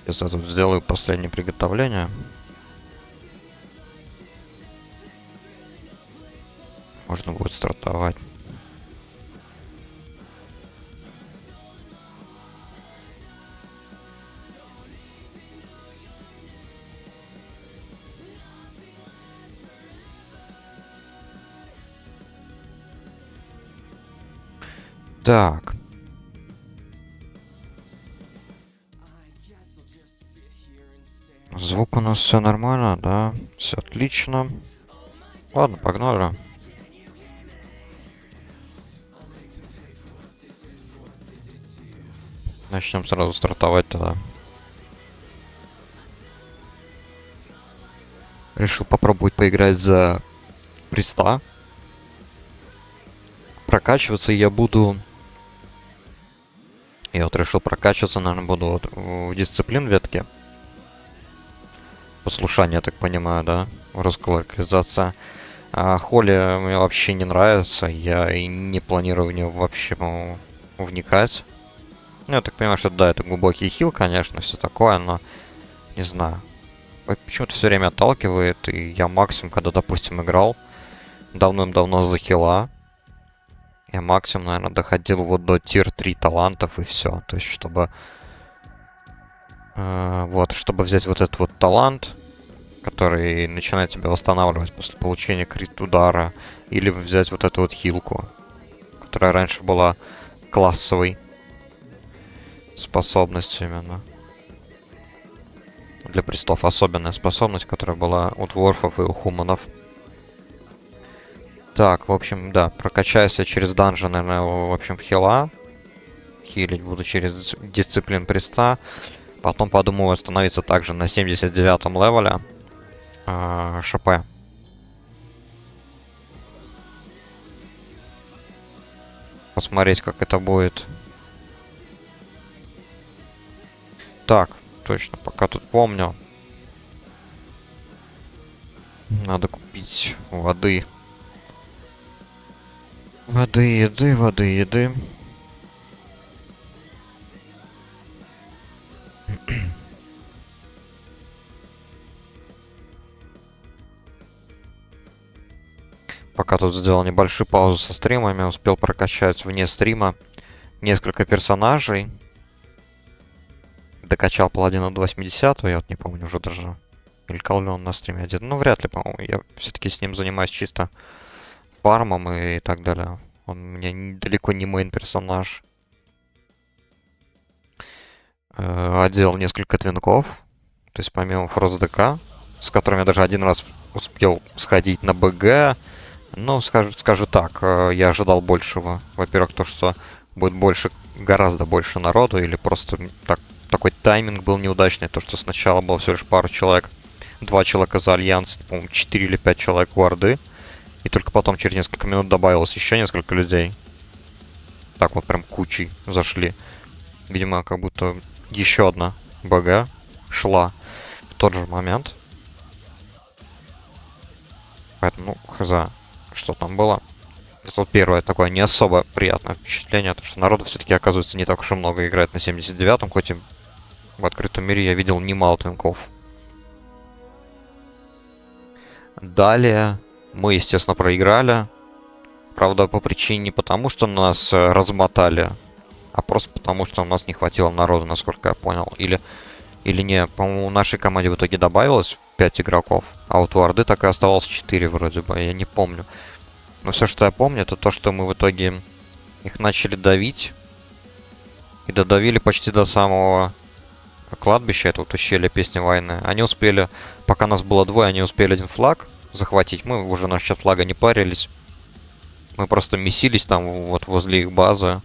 Сейчас я тут сделаю последнее приготовление. Можно будет стартовать. Так. Звук у нас все нормально, да? Все отлично. Ладно, погнали. Начнем сразу стартовать тогда. Решил попробовать поиграть за приста. Прокачиваться я буду... Я вот решил прокачиваться, наверное, буду вот в дисциплин ветке. Послушание, я так понимаю, да? Русская локализация. Холли мне вообще не нравится. Я и не планирую в нее вообще, по-моему, вникать. Ну, я так понимаю, что да, это глубокий хил, конечно, все такое, но не знаю. Почему-то все время отталкивает, и я максимум, когда, допустим, играл давным-давно за хила, я максимум, наверное, доходил вот до тир 3 талантов и все. То есть, чтобы... вот, чтобы взять вот этот вот талант, который начинает тебя восстанавливать после получения крит удара, или взять вот эту вот хилку, которая раньше была классовой способностью именно. Для пристов особенная способность, которая была у дворфов и у хуманов. Так, в общем, да, прокачаюсь я через данжен, наверное, в общем, в хила. Хилить буду через дисциплин приста. Потом подумаю остановиться также на 79-м левеле. ШП. Посмотреть, как это будет. Так, точно, пока тут помню. Надо купить воды. Воды, еды, воды, еды. Пока тут сделал небольшую паузу со стримами, успел прокачать вне стрима несколько персонажей. Докачал паладина до 80, я вот не помню уже даже. Или кал ли он на стриме один. Ну, вряд ли, по-моему. Я все-таки с ним занимаюсь чисто фармом и так далее. Он у меня далеко не мейн персонаж. Одел несколько твинков. То есть помимо Фрост ДК, с которым я даже один раз успел сходить на БГ. Ну, скажу так, я ожидал большего. Во-первых, то, что будет больше, гораздо больше народу, или просто такой тайминг был неудачный, то, что сначала было всего лишь пару человек, 2 человека за Альянс, по-моему, 4 или 5 человек у Орды, и только потом через несколько минут добавилось еще несколько людей. Так вот прям кучей зашли. Видимо, как будто еще одна БГ шла в тот же момент. Поэтому, ну, хз, что там было. Это вот первое такое не особо приятное впечатление, то что народу все-таки, оказывается, не так уж и много играет на 79-м, хоть и в открытом мире я видел немало твинков. Далее мы, естественно, проиграли. Правда, по причине не потому, что нас размотали, а просто потому, что у нас не хватило народу, насколько я понял. Или не, по-моему, в нашей команде в итоге добавилось 5 игроков, а вот у Орды так и оставалось 4 вроде бы, я не помню. Но все, что я помню, это то, что мы в итоге их начали давить. И додавили почти до самого кладбища, это вот ущелье Песни Войны. Они успели, пока нас было двое, они успели один флаг захватить. Мы уже насчет флага не парились. Мы просто месились там вот возле их базы.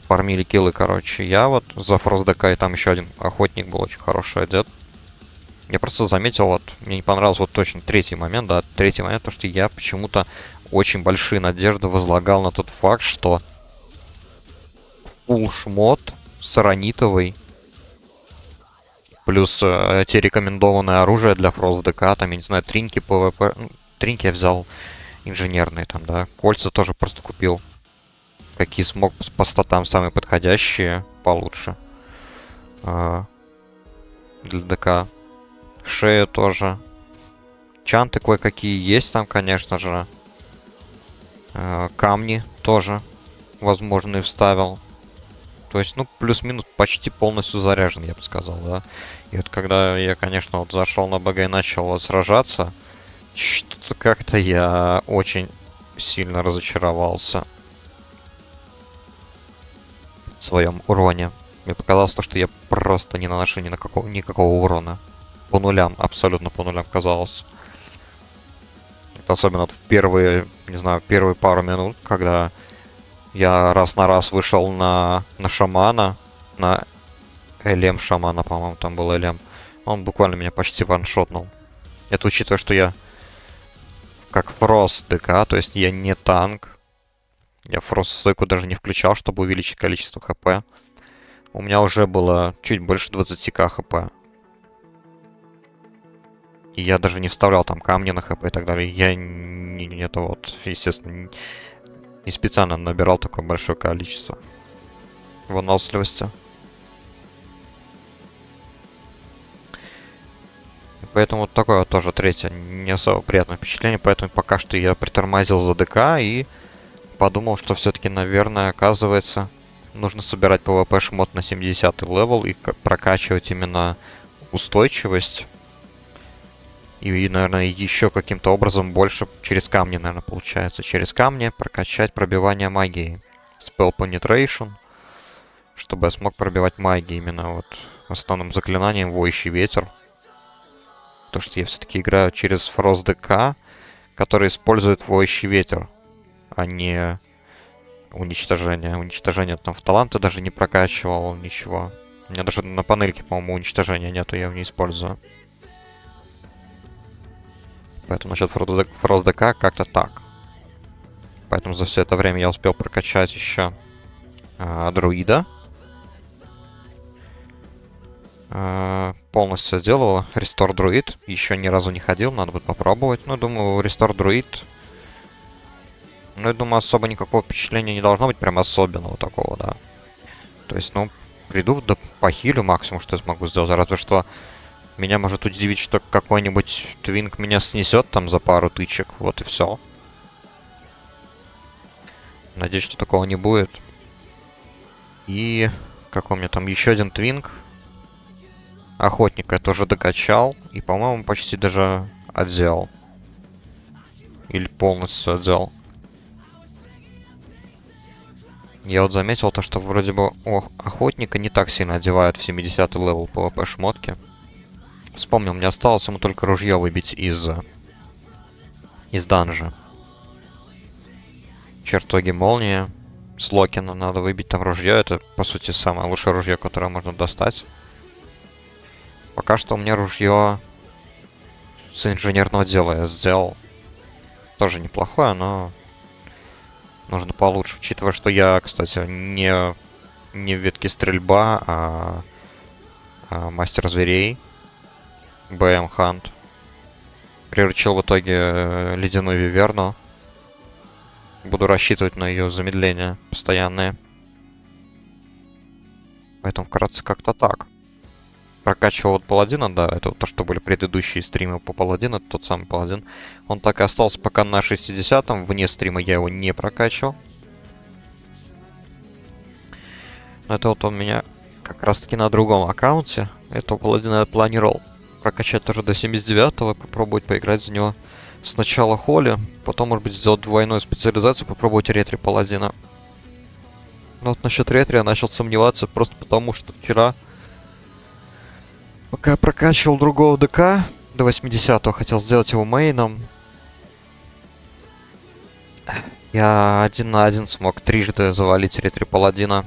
Фармили киллы, короче. Я вот за Фрост ДК, и там еще один охотник был очень хороший одет. Я просто заметил, вот, мне не понравился вот точно третий момент, да, третий момент, то, что я почему-то очень большие надежды возлагал на тот факт, что фулл шмот с аронитовой, плюс те рекомендованные оружия для Фрост ДК, там, я не знаю, тринки, ПВП, ну, тринки я взял инженерные там, да, кольца тоже просто купил. Какие смог по статам самые подходящие, получше. для ДК. Шею тоже. Чанты кое-какие есть там, конечно же. Камни тоже возможно и вставил. То есть, ну, плюс-минус почти полностью заряжен, я бы сказал, да. И вот когда я, конечно, вот зашел на БГ и начал вот сражаться, что-то как-то я очень сильно разочаровался в своем уроне. Мне показалось то, что я просто не наношу никакого урона. По нулям, абсолютно по нулям казалось. Это особенно вот в первые, не знаю, первые пару минут, когда я раз на раз вышел на шамана, на Элем шамана, по-моему, там был Элем. Он буквально меня почти ваншотнул. Это учитывая, что я как Фрост ДК, то есть я не танк. Я Фрост-стойку даже не включал, чтобы увеличить количество ХП. У меня уже было чуть больше 20к ХП. И я даже не вставлял там камни на ХП и так далее. Я это вот, естественно, не специально набирал такое большое количество выносливости. И поэтому вот такое вот тоже третье не особо приятное впечатление. Поэтому пока что я притормозил за ДК и подумал, что все-таки, наверное, оказывается, нужно собирать PvP шмот на 70 левел и прокачивать именно устойчивость. И, наверное, еще каким-то образом больше через камни, наверное, получается. Через камни прокачать пробивание магии. Spell Penetration. Чтобы я смог пробивать магии именно вот основным заклинанием Воющий ветер. То, что я все-таки играю через Frost ДК, который использует Воющий ветер, а не уничтожение. Уничтожение там в таланты даже не прокачивал, ничего. У меня даже на панельке, по-моему, уничтожения нету, я его не использую. Поэтому насчет Frost ДК как-то так. Поэтому за все это время я успел прокачать еще друида. Полностью делал Restore Druid. Еще ни разу не ходил, надо будет попробовать. Ну, думаю, Restore Druid... Ну, я думаю, особо никакого впечатления не должно быть, прям особенного такого, да. То есть, ну, приду, да похилю максимум, что я смогу сделать. Разве что меня может удивить, что какой-нибудь твинк меня снесет там за пару тычек. Вот и все. Надеюсь, что такого не будет. И какой у меня там еще один твинк. Охотника я тоже докачал. И, по-моему, почти даже отделал. Или полностью отделал. Я вот заметил то, что вроде бы охотника не так сильно одевают в 70-й левел PvP шмотки. Вспомнил, мне осталось ему только ружье выбить из данжа. Чертоги молнии. С Локина надо выбить там ружье. Это, по сути, самое лучшее ружье, которое можно достать. Пока что у меня ружье с инженерного дела я сделал. Тоже неплохое, но нужно получше. Учитывая, что я, кстати, не в ветке стрельба, а мастер зверей. БМ Хант. Приручил в итоге ледяную виверну. Буду рассчитывать на ее замедление постоянное. Поэтому вкратце как-то так. Прокачивал вот паладина, да, это вот то, что были предыдущие стримы по паладину, это тот самый паладин. Он так и остался пока на 60-м, вне стрима я его не прокачивал. Но это вот он меня как раз таки на другом аккаунте. Этого паладина я планировал прокачать тоже до 79-го, попробовать поиграть за него сначала Холли, потом, может быть, сделать двойную специализацию, попробовать ретри паладина. Но вот насчет ретри я начал сомневаться просто потому, что вчера, пока я прокачивал другого ДК, до 80-го хотел сделать его мейном, я 1 на 1 смог трижды завалить ретри паладина,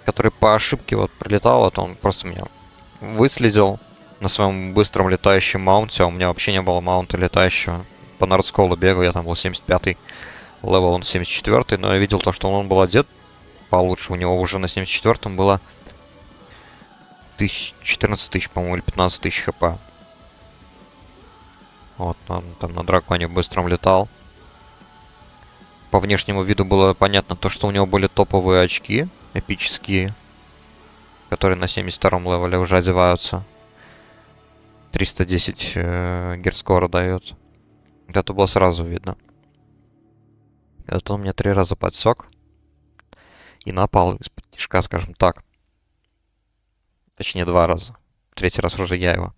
который по ошибке вот прилетал, вот он просто меня выследил на своем быстром летающем маунте, а у меня вообще не было маунта летающего. По Нордсколу бегал, я там был 75-й, левел он 74-й, но я видел то, что он был одет получше, у него уже на 74-м было 14 тысяч, по-моему, или 15 тысяч хп. Вот, он там на драконе быстром летал. По внешнему виду было понятно то, что у него были топовые очки, эпические. которые на 72-м левеле уже одеваются. 310 герцкора дает. Это было сразу видно. Это он мне 3 раза подсек. И напал из-под тишка, скажем так. Точнее, 2 раза. 3-й раз уже я его.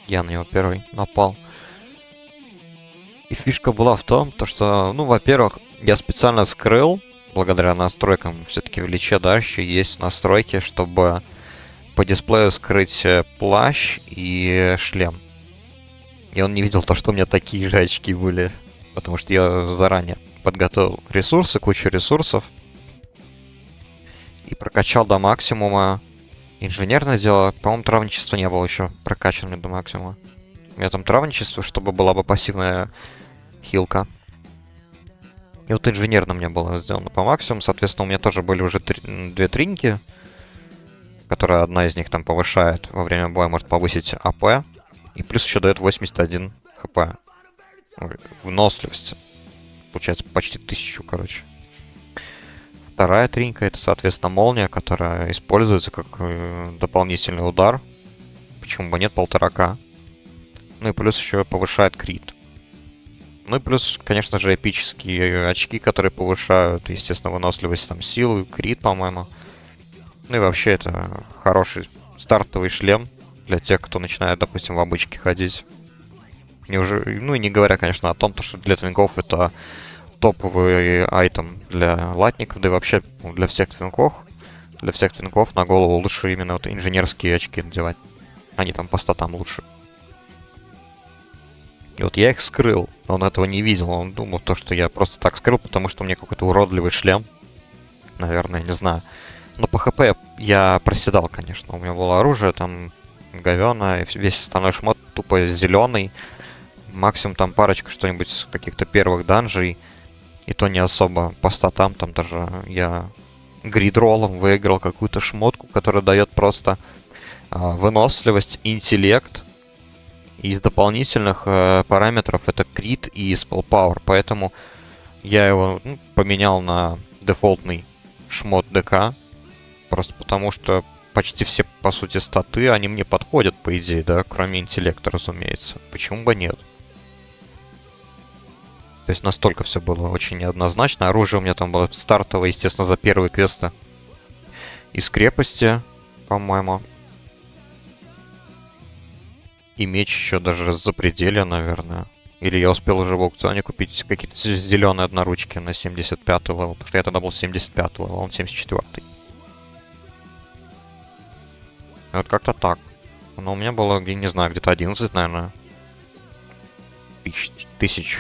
Я на него первый напал. И фишка была в том, то что, ну, во-первых, я специально скрыл, благодаря настройкам, все-таки в Личе, да, еще есть настройки, чтобы по дисплею скрыть плащ и шлем. И он не видел то, что у меня такие же очки были. Потому что я заранее подготовил ресурсы, кучу ресурсов. И прокачал до максимума. Инженерное дело, по-моему, травничество не было еще прокачано до максимума. У меня там травничество, чтобы была бы пассивная хилка. И вот инженерно мне было сделано по максимуму. Соответственно, у меня тоже были уже 2 триньки, которая одна из них там повышает во время боя, может повысить АП. И плюс еще дает 81 хп. Выносливости. Получается почти 1000, короче. Вторая тринька это, соответственно, молния, которая используется как дополнительный удар. Почему бы нет, 1,5К. Ну и плюс еще повышает крит. Ну и плюс, конечно же, эпические очки, которые повышают, естественно, выносливость, там, силу, крит, по-моему. Ну и вообще это хороший стартовый шлем для тех, кто начинает, допустим, в обычке ходить. Ну и не говоря, конечно, о том, что для твинков это топовый айтем для латников, да и вообще для всех твинков. Для всех твинков на голову лучше именно вот инженерские очки надевать. Они там по статам лучше. И вот я их скрыл. Он этого не видел. Он думал, то, что я просто так скрыл, потому что у меня какой-то уродливый шлем. Наверное, не знаю. Но по хп я проседал, конечно. У меня было оружие там говёное, и весь остальной шмот тупо зеленый. Максимум там парочка что-нибудь с каких-то первых данжей. И то не особо по статам. Там даже я гридролом выиграл какую-то шмотку, которая дает просто выносливость, интеллект. И из дополнительных параметров это крит и spell power. Поэтому я его поменял на дефолтный шмот ДК. Просто потому что почти все, по сути, статы, они мне подходят, по идее, да, кроме интеллекта, разумеется. Почему бы нет? То есть настолько все было очень неоднозначно. Оружие у меня там было стартовое, естественно, за первые квесты из крепости, по-моему. И меч еще даже за пределе, наверное. Или я успел уже в аукционе купить какие-то зеленые одноручки на 75-й левел. Потому что я тогда был 75-й левел, он 74-й. Вот как-то так. Но у меня было, я не знаю, где-то 11, наверное. Тысяч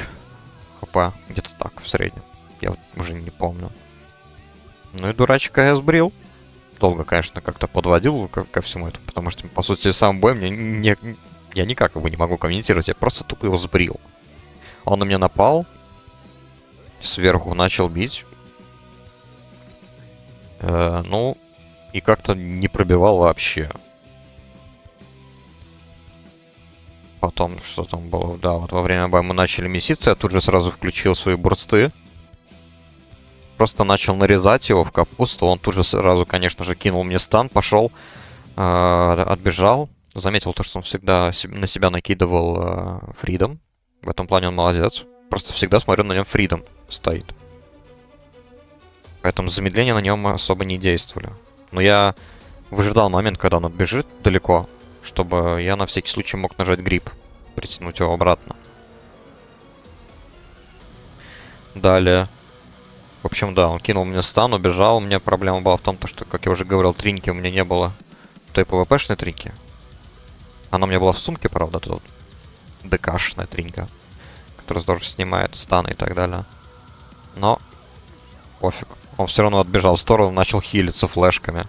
хп. Где-то так, в среднем. Я вот уже не помню. Ну и дурачка я сбрил. Долго, конечно, как-то подводил ко всему этому. Потому что, по сути, сам бой мне я никак его не могу комментировать. Я просто тупо его сбрил. Он на меня напал. Сверху начал бить. Ну, и как-то не пробивал вообще. Потом, что там было? Да, вот во время боя мы начали меситься. Я тут же сразу включил свои бурсты. Просто начал нарезать его в капусту. Он тут же сразу, конечно же, кинул мне стан. Пошел, отбежал. Заметил то, что он всегда на себя накидывал фридом. В этом плане он молодец. Просто всегда смотрю, на нем фридом стоит. Поэтому замедления на нем особо не действовали. Но я выжидал момент, когда он отбежит далеко, чтобы я на всякий случай мог нажать гриб, притянуть его обратно. Далее. В общем, да, он кинул мне стан, убежал. У меня проблема была в том, что, как я уже говорил, триньки у меня не было. Той PvP-шной триньки. Она у меня была в сумке, правда, тут ДК-шная тринька, которая здорово снимает станы и так далее. Но пофиг. Он все равно отбежал в сторону, начал хилиться флешками.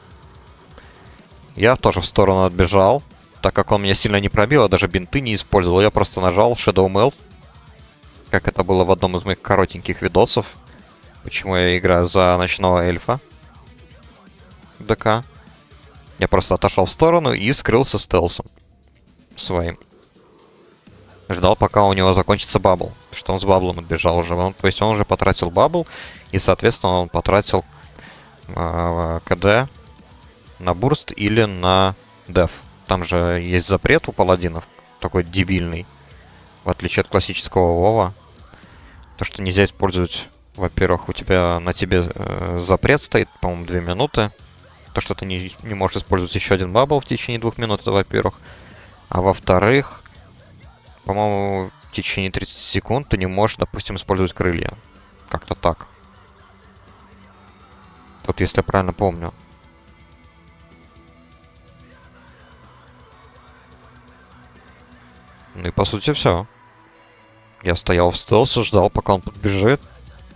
Я тоже в сторону отбежал. Так как он меня сильно не пробил, я даже бинты не использовал. Я просто нажал Shadow Melt. Как это было в одном из моих коротеньких видосов. Почему я играю за ночного эльфа. ДК. Я просто отошел в сторону и скрылся стелсом своим. Ждал, пока у него закончится бабл. Что он с баблом отбежал уже. То есть он уже потратил бабл. И, соответственно, он потратил КД на бурст или на деф. Там же есть запрет у паладинов, такой дебильный, в отличие от классического Вова. То, что нельзя использовать, во-первых, у тебя на тебе запрет стоит, по-моему, 2 минуты. То, что ты не можешь использовать еще один бабл в течение 2 минут, это во-первых. А во-вторых, по-моему, в течение 30 секунд ты не можешь, допустим, использовать крылья. Как-то так. Тут, если я правильно помню. Ну и по сути все. Я стоял в стелсе, ждал, пока он подбежит.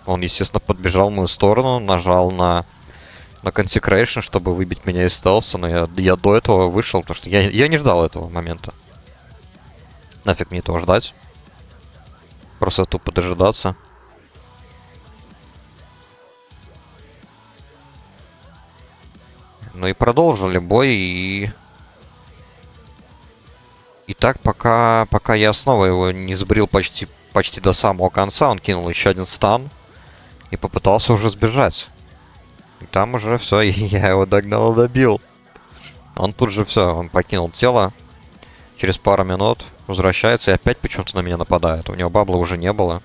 Он, естественно, подбежал в мою сторону, нажал на Consecration, чтобы выбить меня из стелса, но я до этого вышел, потому что я не ждал этого момента. Нафиг мне этого ждать. Просто тупо дожидаться. Ну и продолжили бой, и так, пока я снова его не сбрил почти до самого конца, он кинул еще один стан и попытался уже сбежать. И там уже все, я его догнал и добил. Он тут же все, он покинул тело. Через пару минут возвращается и опять почему-то на меня нападает. У него бабла уже не было.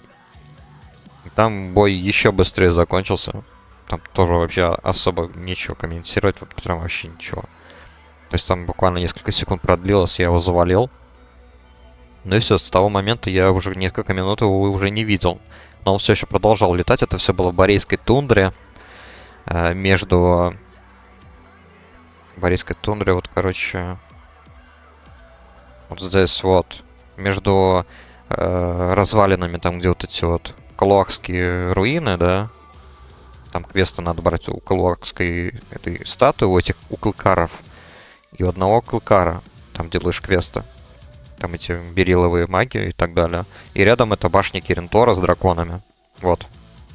И там бой еще быстрее закончился. Там тоже вообще особо нечего комментировать, прям вообще ничего. То есть там буквально несколько секунд продлилось, я его завалил. Ну и все, с того момента я уже несколько минут его уже не видел. Но он все еще продолжал летать, это все было в Борейской тундре. Между... Борейской тундре, вот, короче... Вот здесь вот. Между развалинами, там, где вот эти вот Калуакские руины, да? Там квесты надо брать у Калуакской этой статуи, у клыкаров. И у одного клыкара там делаешь квесты. Там эти бериловые маги и так далее. И рядом это башня Киринтора с драконами. Вот.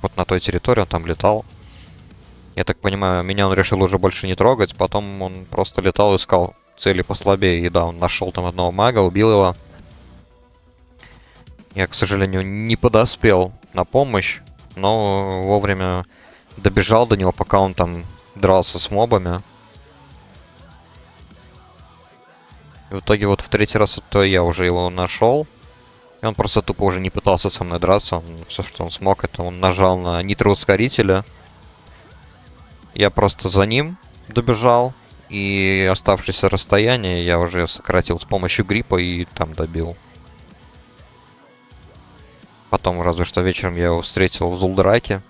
Вот на той территории он там летал. Я так понимаю, меня он решил уже больше не трогать. Потом он просто летал и искал цели послабее. И да, он нашел там одного мага, убил его. Я, к сожалению, не подоспел на помощь. Но вовремя добежал до него, пока он там дрался с мобами. И в итоге вот в третий раз это я уже его нашел. И он просто тупо уже не пытался со мной драться. Все, что он смог, это он нажал на нитроускорителя. Я просто за ним добежал. И оставшееся расстояние я уже сократил с помощью гриппа и там добил. Потом, разве что вечером я его встретил в Зулдраке.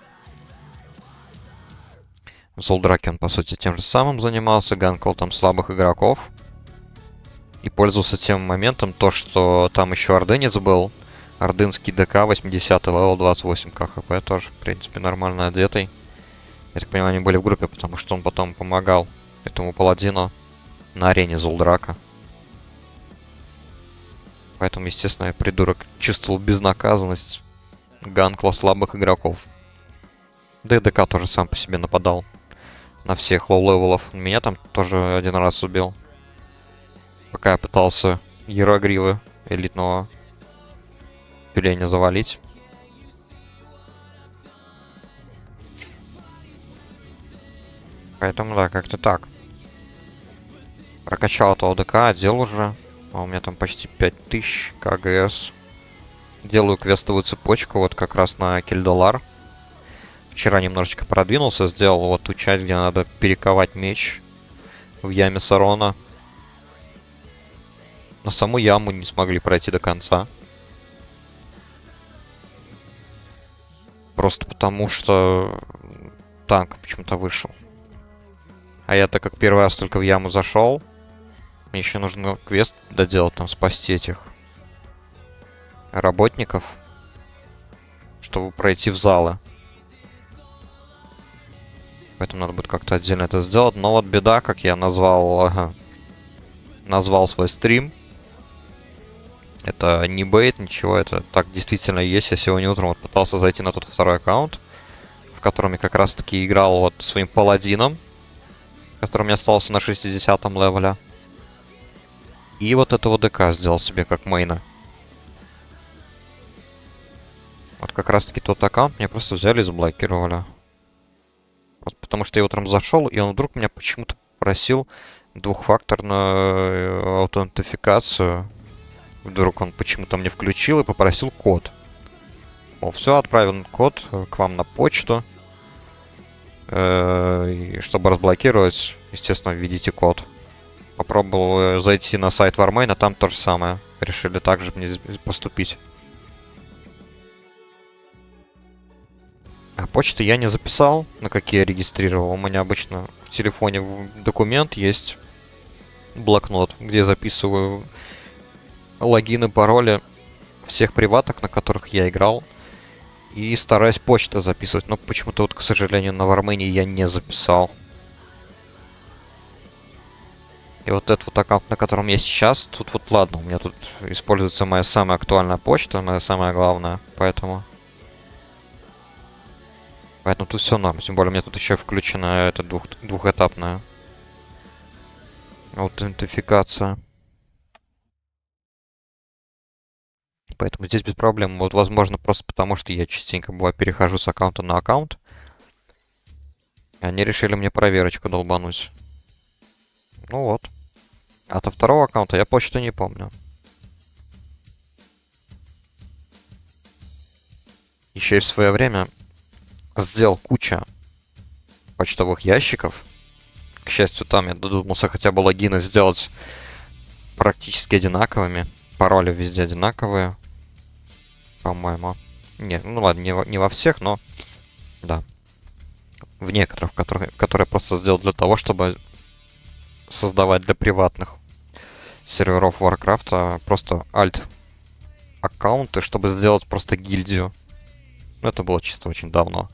В Зулдраке он, по сути, тем же самым занимался. Ганкал там слабых игроков. И пользовался тем моментом, то, что там еще ордынец был. Ордынский ДК, 80 левел, 28 КХП, тоже, в принципе, нормально одетый. Я так понимаю, они были в группе, потому что он потом помогал этому паладину на арене Зулдрака. Поэтому, естественно, я, придурок, чувствовал безнаказанность ганкла слабых игроков. Да и ДК тоже сам по себе нападал на всех лоу-левелов. Меня там тоже один раз убил. Пока я пытался Ярогривы элитного тюленя завалить. Поэтому да, как-то так. Прокачал этого ДК, одел уже. А у меня там почти 5000 КГС. Делаю квестовую цепочку вот как раз на Кельдолар. Вчера немножечко продвинулся, сделал вот ту часть, где надо перековать меч в яме Сарона. Но саму яму не смогли пройти до конца. Просто потому, что танк почему-то вышел. А я, так как первый раз только в яму зашел, мне еще нужно квест доделать, там, спасти этих работников, чтобы пройти в залы. Поэтому надо будет как-то отдельно это сделать. Но вот беда, как я назвал свой стрим. Это не бейт, ничего, это так действительно есть. Я сегодня утром вот пытался зайти на тот второй аккаунт, в котором я как раз-таки играл вот своим паладином, который у меня остался на 60-м левеле. И вот этого ДК сделал себе как мейна. Вот как раз-таки тот аккаунт мне просто взяли и заблокировали. Просто потому что я утром зашел, и он вдруг меня почему-то попросил двухфакторную аутентификацию. Вдруг он почему-то мне включил и попросил код. Мол, все, отправил код к вам на почту. И чтобы разблокировать, естественно, введите код. Попробовал зайти на сайт Warmane, там то же самое. Решили также мне поступить. А почты я не записал, на какие я регистрировал. У меня обычно в телефоне документ есть, блокнот, где я записываю логины, пароли всех приваток, на которых я играл. И стараюсь почту записывать, но почему-то вот, к сожалению, на Warmane я не записал. И вот этот вот аккаунт, на котором я сейчас, тут вот ладно, у меня тут используется моя самая актуальная почта, моя самая главная, поэтому тут все норм. Тем более у меня тут еще включена эта двухэтапная аутентификация. Поэтому здесь без проблем. Вот, возможно, просто потому, что я частенько бывает перехожу с аккаунта на аккаунт. И они решили мне проверочку долбануть. Ну вот. А от второго аккаунта я почту не помню. Еще и в свое время сделал кучу почтовых ящиков. К счастью, там я додумался хотя бы логины сделать практически одинаковыми. Пароли везде одинаковые. По-моему. Не, ну ладно, не во всех, но да. В некоторых, которые я просто сделал для того, чтобы создавать для приватных серверов Warcraft просто аккаунты, чтобы сделать просто гильдию. Но это было чисто очень давно.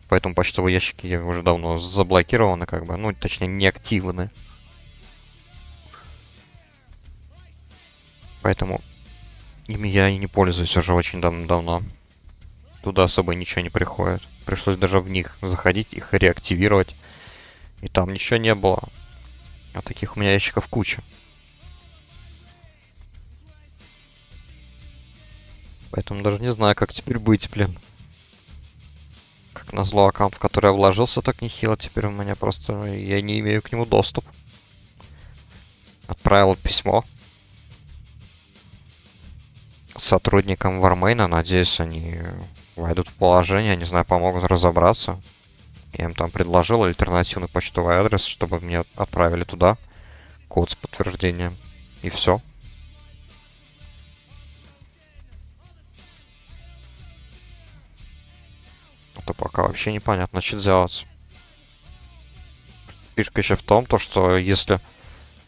Поэтому почтовые ящики уже давно заблокированы, как бы. Ну, точнее, не активны. Поэтому ими я и не пользуюсь уже очень давно. Туда особо ничего не приходит. Пришлось даже в них заходить, их реактивировать. И там ничего не было. А таких у меня ящиков куча. Поэтому даже не знаю, как теперь быть, блин. Как назло, аккаунт, в который я вложился так нехило, теперь у меня просто... Я не имею к нему доступ. Отправил письмо сотрудникам Warmane. Надеюсь, они войдут в положение, не знаю, помогут разобраться. Я им там предложил альтернативный почтовый адрес, чтобы мне отправили туда код с подтверждением. И все. Это пока вообще непонятно, что делать. Фишка еще в том, что если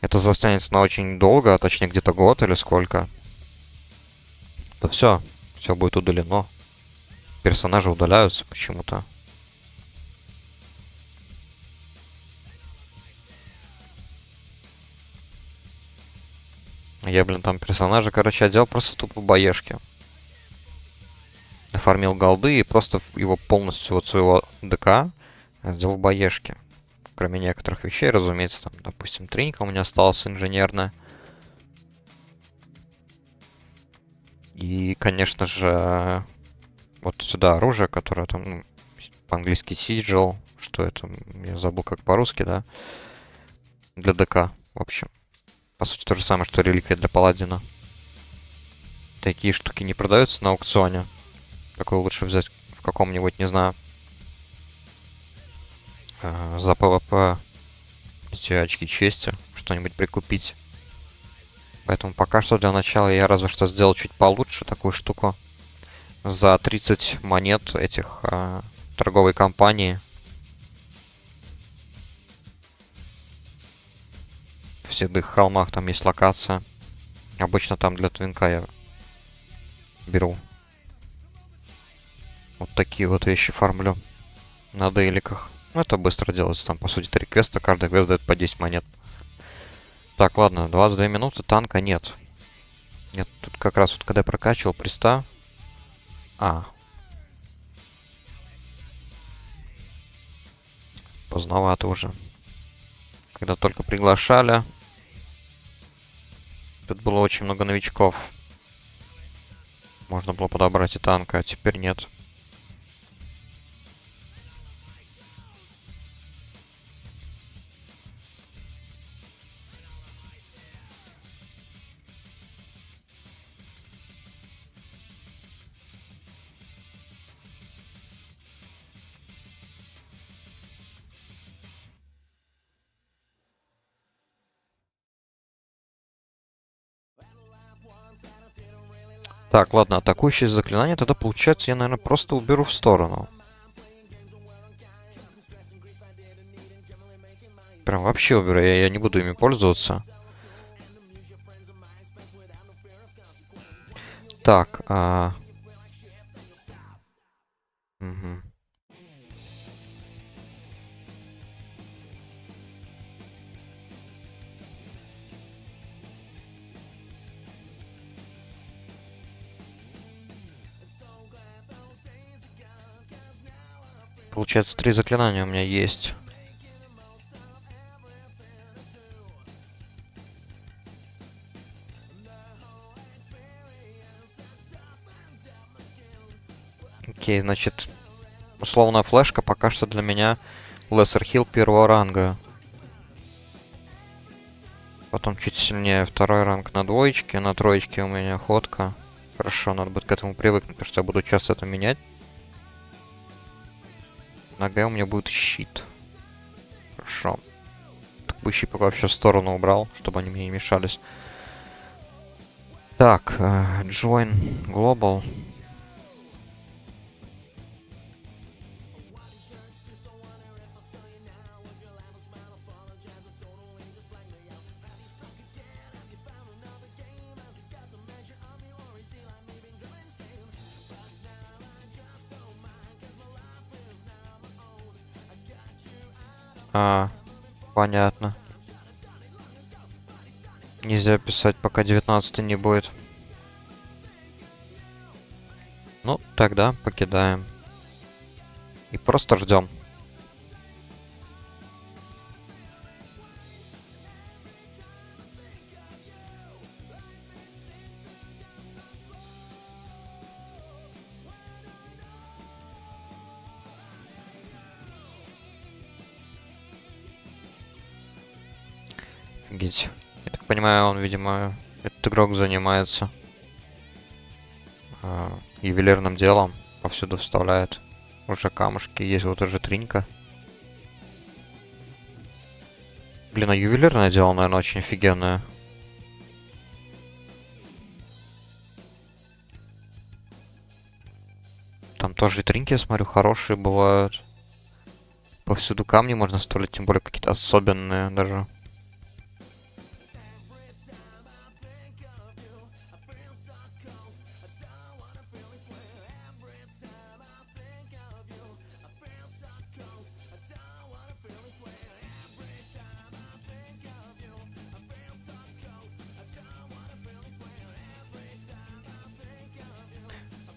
это затянется на очень долго, а точнее где-то год или сколько, то все будет удалено. Персонажи удаляются почему-то. Я, блин, там персонажа, короче, одел просто тупо баешки. Оформил голды и просто его полностью вот своего ДК сделал баешки. Кроме некоторых вещей, разумеется, там, допустим, тринька у меня осталась инженерная. И, конечно же, вот сюда оружие, которое там, ну, по-английски Sigil, что это, я забыл как по-русски, да, для ДК, в общем. По сути, то же самое, что реликвия для паладина. Такие штуки не продаются на аукционе. Такое лучше взять в каком-нибудь, не знаю, за ПВП эти очки чести, что-нибудь прикупить. Поэтому пока что для начала я разве что сделал чуть получше такую штуку. За 30 монет этих торговой компании. В Седых холмах там есть локация. Обычно там для твинка я беру. Вот такие вот вещи фармлю на дейликах. Ну, это быстро делается. Там, по сути, 3 квеста. Каждый квест дает по 10 монет. Так, ладно, 22 минуты, танка нет. Нет, тут как раз вот когда я прокачивал приста... Поздновато уже. Когда только приглашали, тут было очень много новичков. Можно было подобрать и танка, а теперь нет. Так, ладно, атакующее заклинание, тогда получается я, наверное, просто уберу в сторону. Прям вообще уберу, я не буду ими пользоваться. Так, Мгм. Получается, 3 заклинания у меня есть. Окей, значит, условная флешка пока что для меня Lesser Heal первого ранга. Потом чуть сильнее второй ранг на двоечке, на троечке у меня ходка. Хорошо, надо будет к этому привыкнуть, потому что я буду часто это менять. На Г у меня будет щит. Хорошо. Атакующий пока вообще в сторону убрал, чтобы они мне не мешались. Так, Join Global. Понятно. Нельзя писать, пока 19 не будет. Ну, тогда покидаем. И просто ждем. Офигеть. Я так понимаю, он, видимо, этот игрок занимается ювелирным делом. Повсюду вставляет уже камушки. Есть вот уже тринька. Блин, а ювелирное дело, наверное, очень офигенное. Там тоже и тринки, я смотрю, хорошие бывают. Повсюду камни можно вставлять, тем более какие-то особенные даже.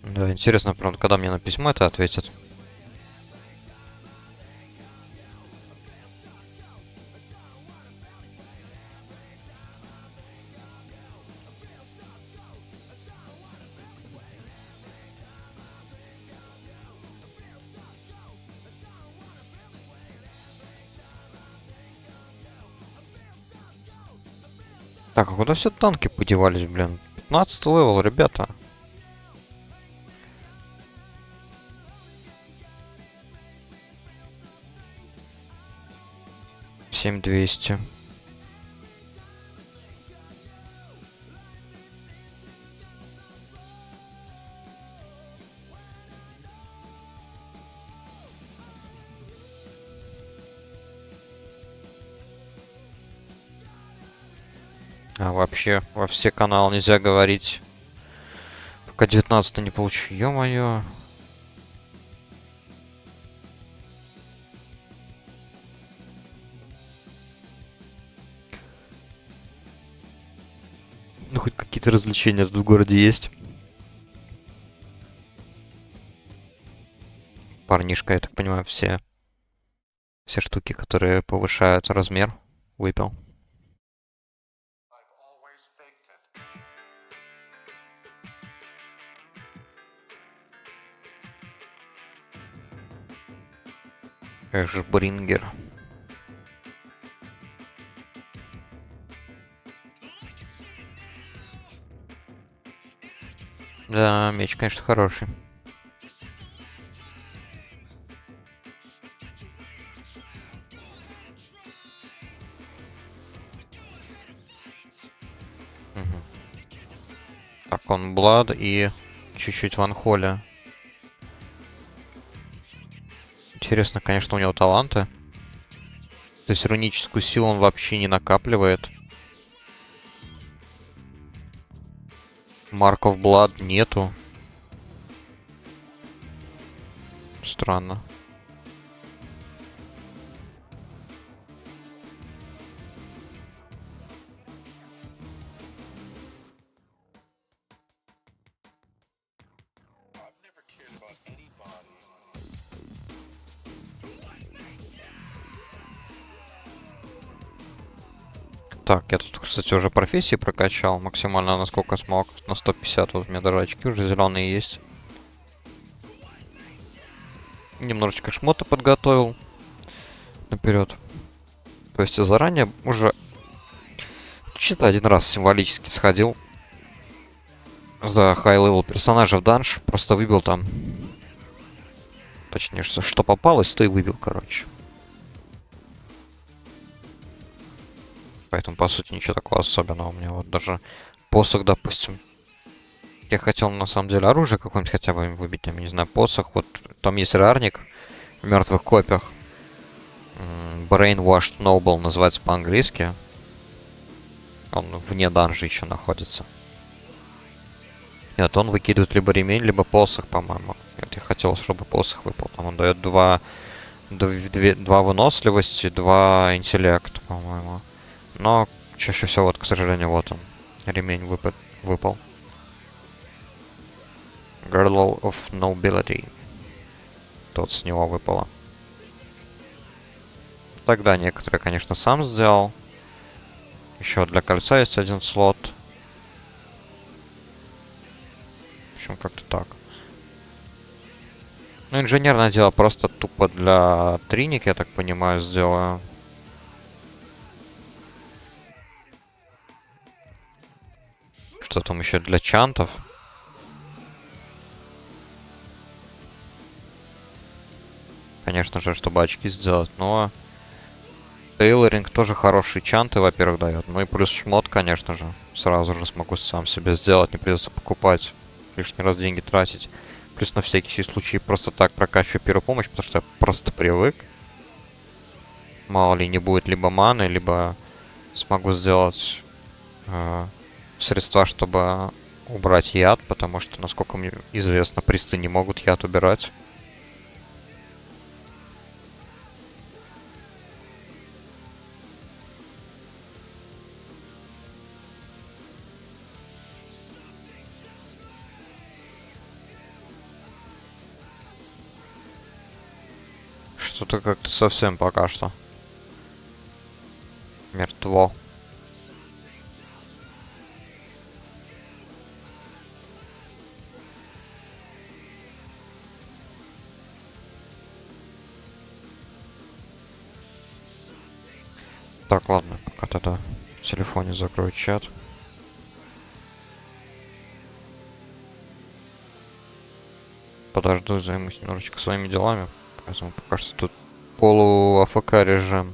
Да, интересно, правда, когда мне на письмо это ответят. Так, а куда все танки подевались, блин? 15 левел, ребята. Семь 200. А вообще, во все каналы нельзя говорить. Пока 19 не получу. Ё-моё. Ну, хоть какие-то развлечения тут в городе есть. Парнишка, я так понимаю, все штуки, которые повышают размер, выпил. Эх же, Брингер. Да, меч, конечно, хороший. Мгм. Так, он Блад и чуть-чуть Ван Холли. Интересно, конечно, у него таланты. То есть руническую силу он вообще не накапливает. Марков Блад нету. Странно. Так, я тут, кстати, уже профессии прокачал максимально насколько смог. На 150, вот у меня даже очки уже зеленые есть. Немножечко шмота подготовил наперед. То есть я заранее уже что-то один раз символически сходил за хай-левел персонажа в данж. Просто выбил там. Точнее, что попалось, то и выбил, короче. Поэтому, по сути, ничего такого особенного. У меня вот даже посох, допустим. Я хотел, на самом деле, оружие какое-нибудь хотя бы выбить, там, не знаю, посох. Вот там есть рарник в мертвых копиях. Brainwashed Noble называется по-английски. Он вне данжа еще находится. Нет, он выкидывает либо ремень, либо посох, по-моему. Нет, я хотел, чтобы посох выпал. Там он дает два выносливости, 2 интеллект, по-моему. Но чаще всего, вот, к сожалению, вот он. Ремень выпал. Girdle of Nobility. Тот с него выпало. Тогда некоторые, конечно, сам сделал. Еще для кольца есть один слот. В общем, как-то так. Ну, инженерное дело просто тупо для триники, я так понимаю, сделаю. Что там еще для чантов? Конечно же, чтобы очки сделать, но... Тейлоринг тоже хорошие чанты, во-первых, дает. Ну и плюс шмот, конечно же. Сразу же смогу сам себе сделать, не придется покупать. Лишний раз деньги тратить. Плюс на всякий случай просто так прокачиваю первую помощь, потому что я просто привык. Мало ли не будет либо маны, либо смогу сделать средства, чтобы убрать яд, потому что, насколько мне известно, присты не могут яд убирать. Что-то как-то совсем пока что мертво. Так, ладно, пока тогда в телефоне закрою чат. Подожду, займусь немножечко своими делами. Поэтому пока что тут полу-АФК режим.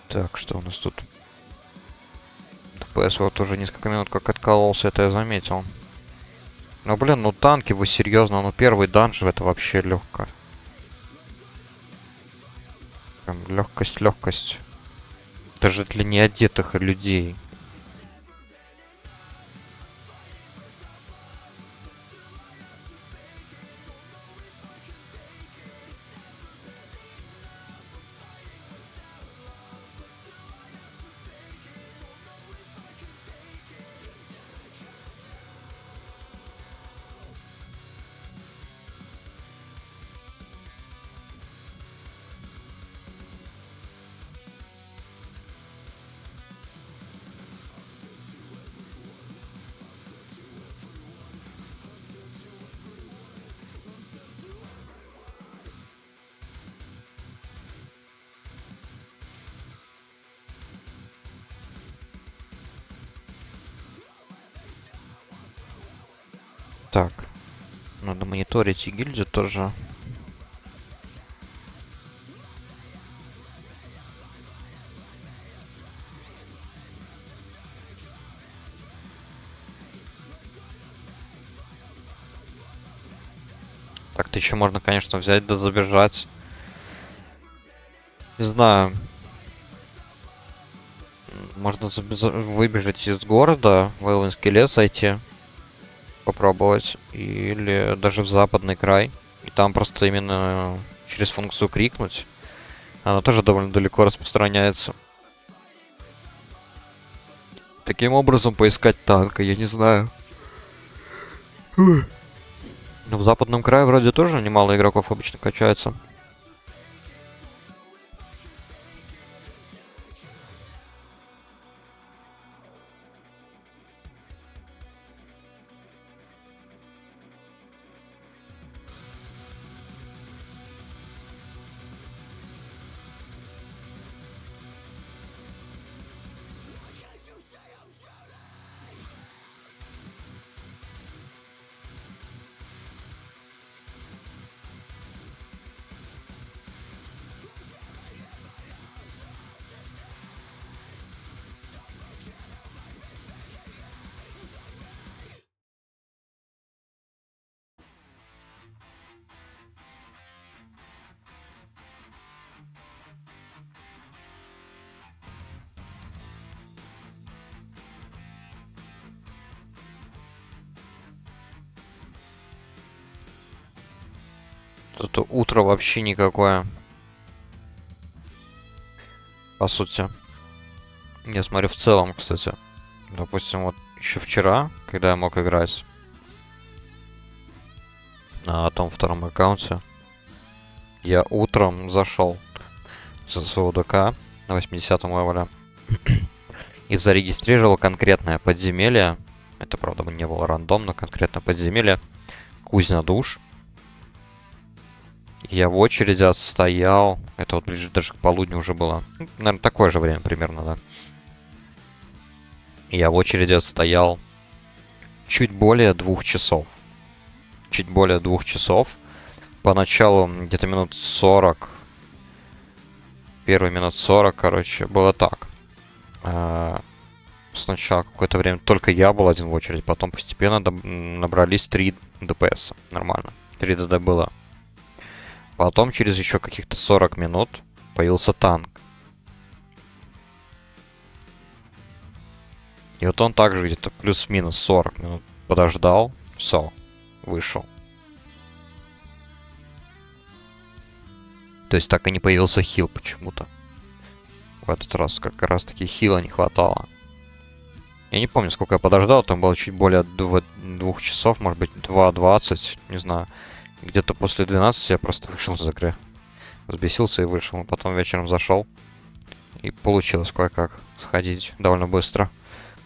Так, что у нас тут? ДПС вот уже несколько минут как откололся, это я заметил. Ну, блин, ну танки, вы серьезно? Ну, первый данж, это вообще легко. Прям легкость, легкость. Это же для неодетых людей. Так, надо мониторить и гильдию тоже. Так-то еще можно, конечно, взять да забежать. Не знаю. Можно выбежать из города, в Элвинский лес зайти, попробовать. Или даже в западный край. И там просто именно через функцию крикнуть. Она тоже довольно далеко распространяется. Таким образом поискать танка, я не знаю. Ну, в западном крае вроде тоже немало игроков обычно качается. Тут утро вообще никакое. По сути. Я смотрю в целом, кстати. Допустим, вот еще вчера, когда я мог играть на том втором аккаунте, я утром зашел со своего ДК на 80-м левеле и зарегистрировал конкретное подземелье. Это, правда, не было рандомно, конкретно подземелье. Кузня душ. Я в очереди отстоял. Это вот ближе даже к полудню уже было. Ну, наверное, такое же время примерно, да. Я в очереди отстоял чуть более 2 часов. Чуть более 2 часов. Поначалу где-то минут 40. Первые минут 40, короче, было так. Сначала какое-то время только я был один в очереди, потом постепенно набрались 3 ДПС. Нормально. 3 ДД было. Потом через еще каких-то 40 минут появился танк. И вот он также где-то плюс-минус 40 минут подождал. Все, вышел. То есть так и не появился хил почему-то. В этот раз как раз таки хила не хватало. Я не помню, сколько я подождал. Там было чуть более 2 часов, может быть 2:20, не знаю. Где-то после 12 я просто вышел из игры. Взбесился и вышел. Потом вечером зашел. И получилось кое-как сходить довольно быстро.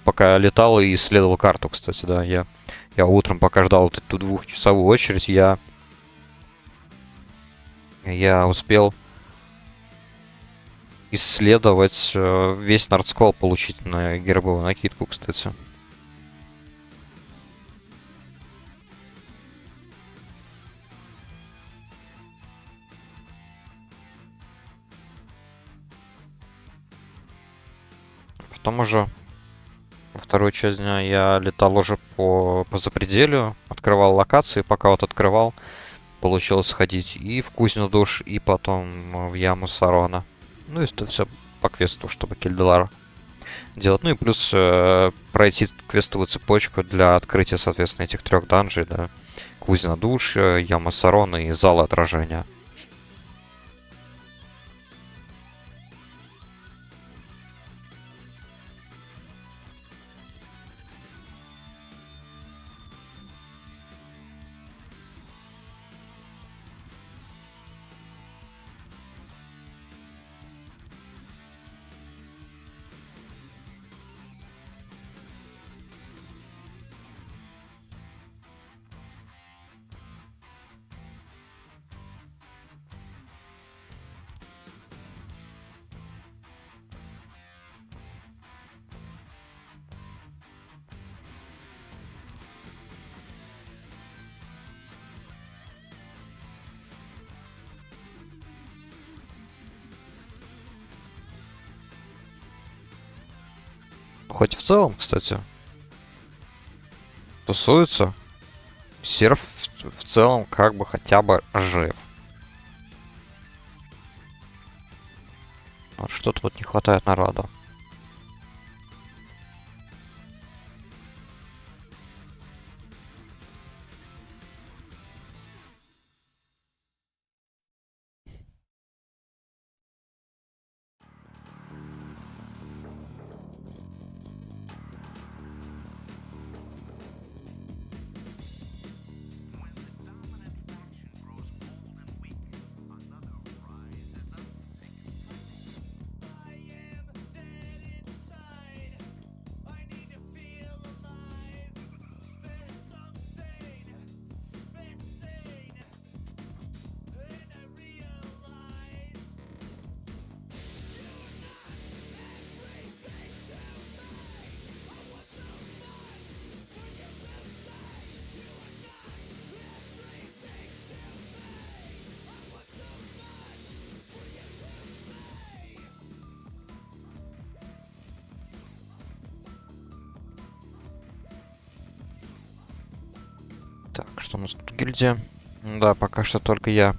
Пока я летал и исследовал карту, кстати, да. Я утром, пока ждал вот эту 2-часовую очередь, я успел исследовать весь Нордскол, получить на гербовую накидку, кстати. Потом уже во вторую часть дня я летал уже по запределью, открывал локации, пока вот открывал, получилось сходить и в кузню душ, и потом в яму Сарона. Ну и это все по квесту, чтобы Кильдалар делать. Ну и плюс пройти квестовую цепочку для открытия, соответственно, этих 3 данжей, да. Кузня душ, яма Сарона и залы отражения. Хоть в целом, кстати, тусуется. Серф в целом как бы хотя бы жив. Вот что-то вот не хватает народу. Так, что у нас тут гильдия? Да, пока что только я.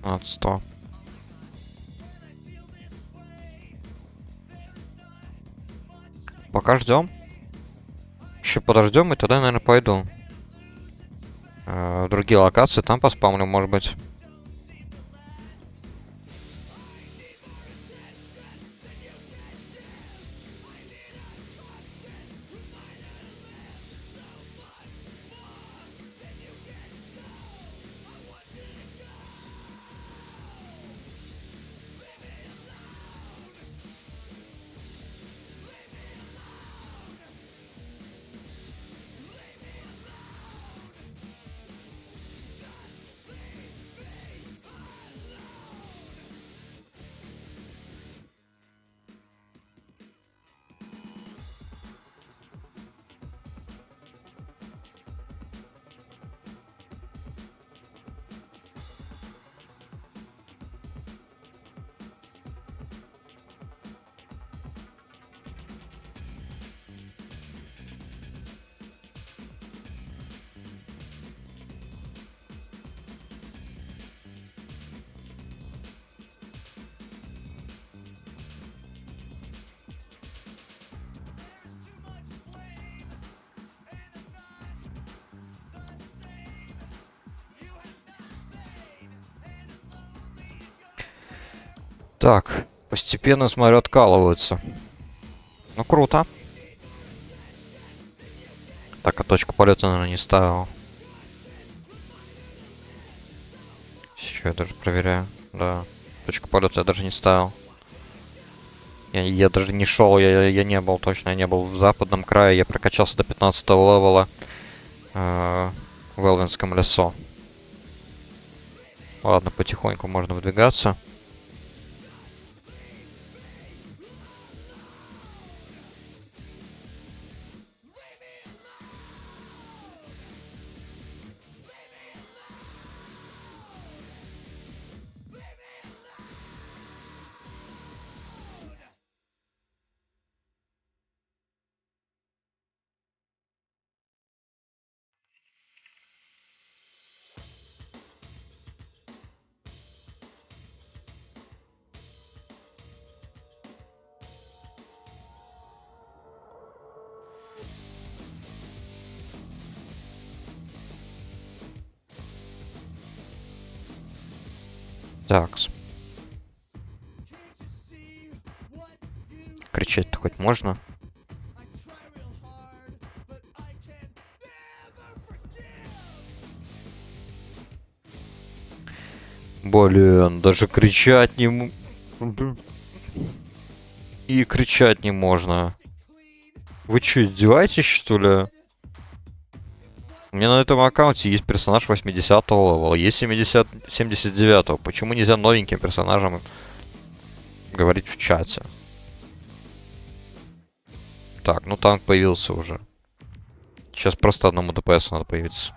15-100. Пока ждем. Еще подождем, и тогда, наверное, пойду. В другие локации, там поспамлю, может быть. Так, постепенно, смотрю, откалываются. Ну, круто. Так, а точку полета, наверное, не ставил. Сейчас я даже проверяю. Да, точку полета я даже не ставил. Я даже не шел, я не был точно, я не был в западном крае. Я прокачался до 15 левела в Элвинском лесу. Ладно, потихоньку можно выдвигаться. Такс. Кричать-то хоть можно? Блин, даже кричать не... И кричать не можно. Вы что, издеваетесь, что ли? У меня на этом аккаунте есть персонаж 80-го левела, есть 79-го. Почему нельзя новеньким персонажам говорить в чате? Так, ну танк появился уже. Сейчас просто одному ДПС надо появиться.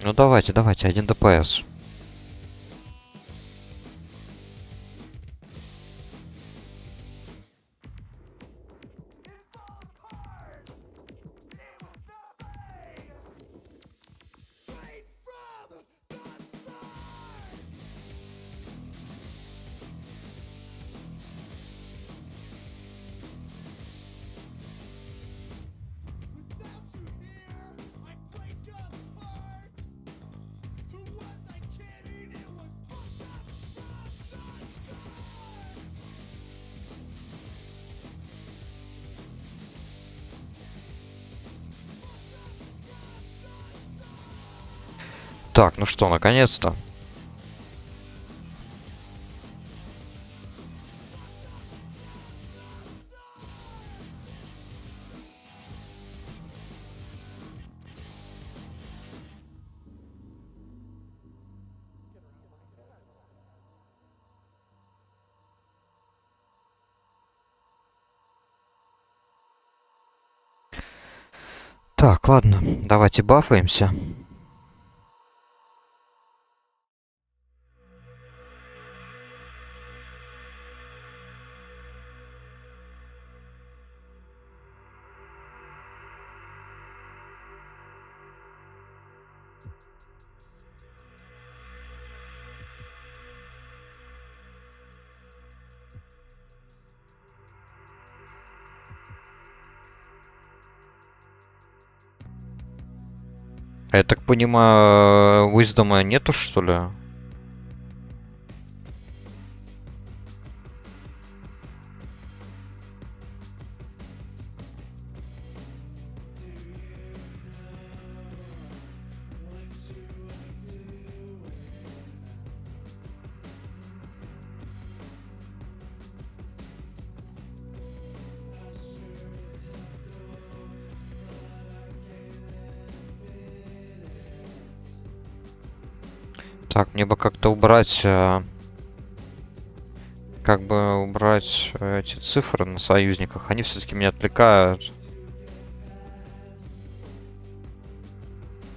Ну давайте, давайте, 1 ДПС. Так, ну что, наконец-то. Так, ладно, давайте бафаемся. Я так понимаю, Wisdom нету, что ли? Так, мне бы как-то убрать... как бы убрать эти цифры на союзниках. Они все-таки меня отвлекают.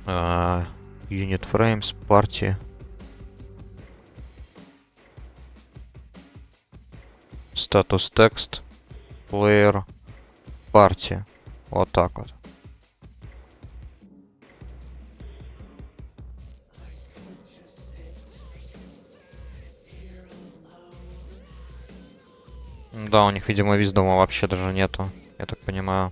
Unit Frames, партии. Статус текст. Player. Партия. Вот так вот. Да, у них, видимо, виздома вообще даже нету. Я так понимаю.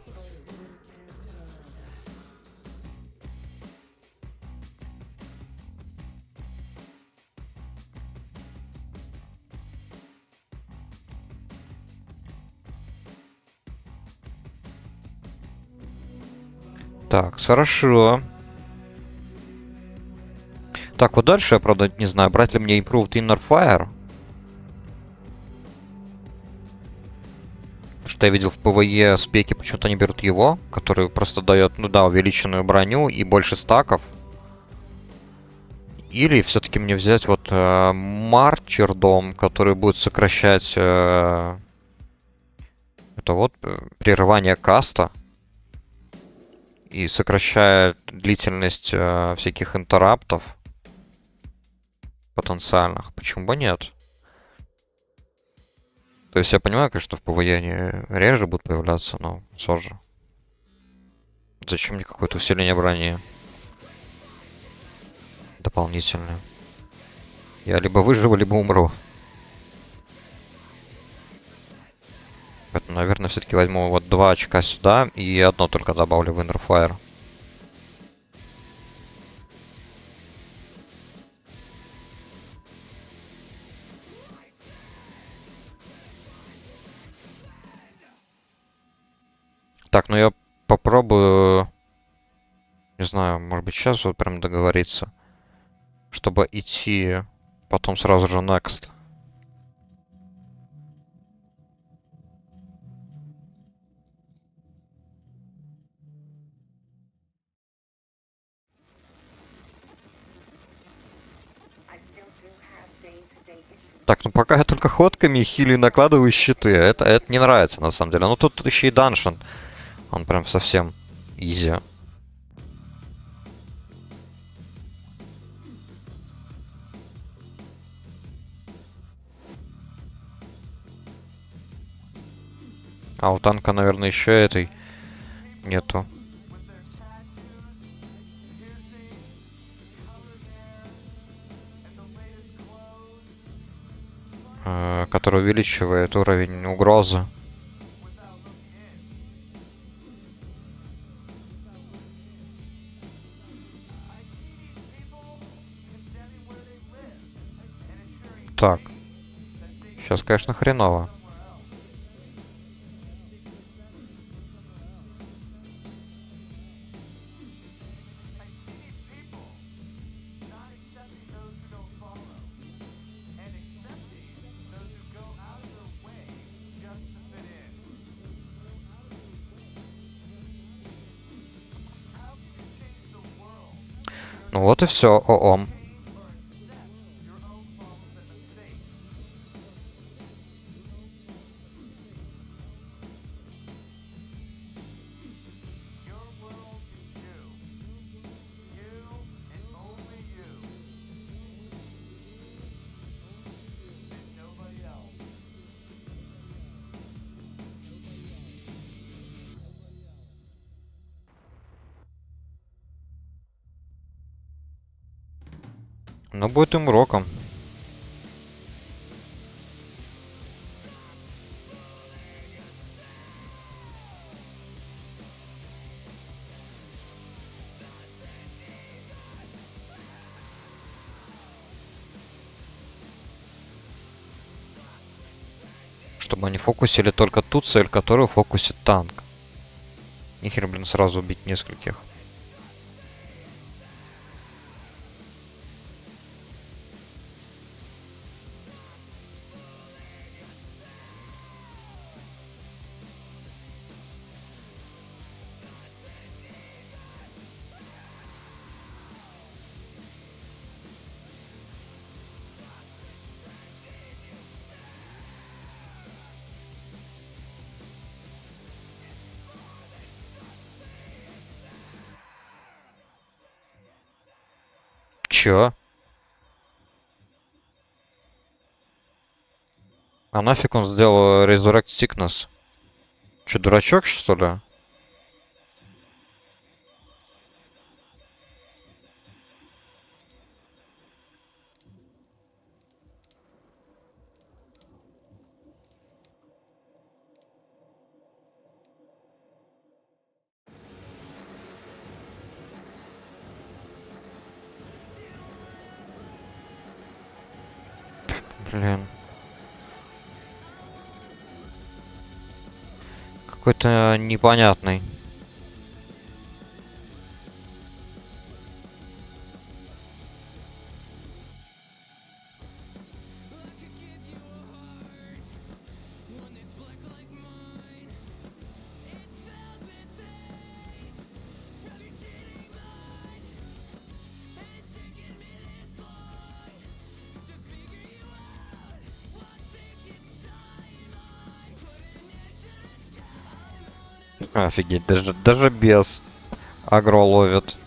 Так, хорошо. Так, вот дальше я, правда, не знаю, брать ли мне Improved Inner Fire. Потому что я видел в ПВЕ спеки, почему-то они берут его, который просто дает, ну да, увеличенную броню и больше стаков. Или все-таки мне взять вот Марчердом, который будет сокращать это вот прерывание каста. И сокращает длительность всяких интераптов потенциальных. Почему бы нет? То есть я понимаю, конечно, в ПВЕ они реже будут появляться, но все же. Зачем мне какое-то усиление брони? Дополнительное. Я либо выживу, либо умру. Поэтому, наверное, все-таки возьму вот 2 очка сюда и одно только добавлю в Inner Fire. Так, ну я попробую... Не знаю, может быть сейчас вот прям договориться. Чтобы идти потом сразу же next. Так, ну пока я только ходками хили накладываю щиты. Это не нравится, на самом деле. Ну тут еще и даншен. Он прям совсем изи. А у танка, наверное, еще этой нету. Который увеличивает уровень угрозы. Так. Сейчас, конечно, хреново. Ну вот и все, ООМ. Ну, будет им уроком. Чтобы они фокусили только ту цель, которую фокусит танк. Нихер, блин, сразу убить нескольких. Чё? А нафиг он сделал Resurrect Sickness? Чё, дурачок, что ли? Блин. Какой-то непонятный. Офигеть, даже без агро ловит.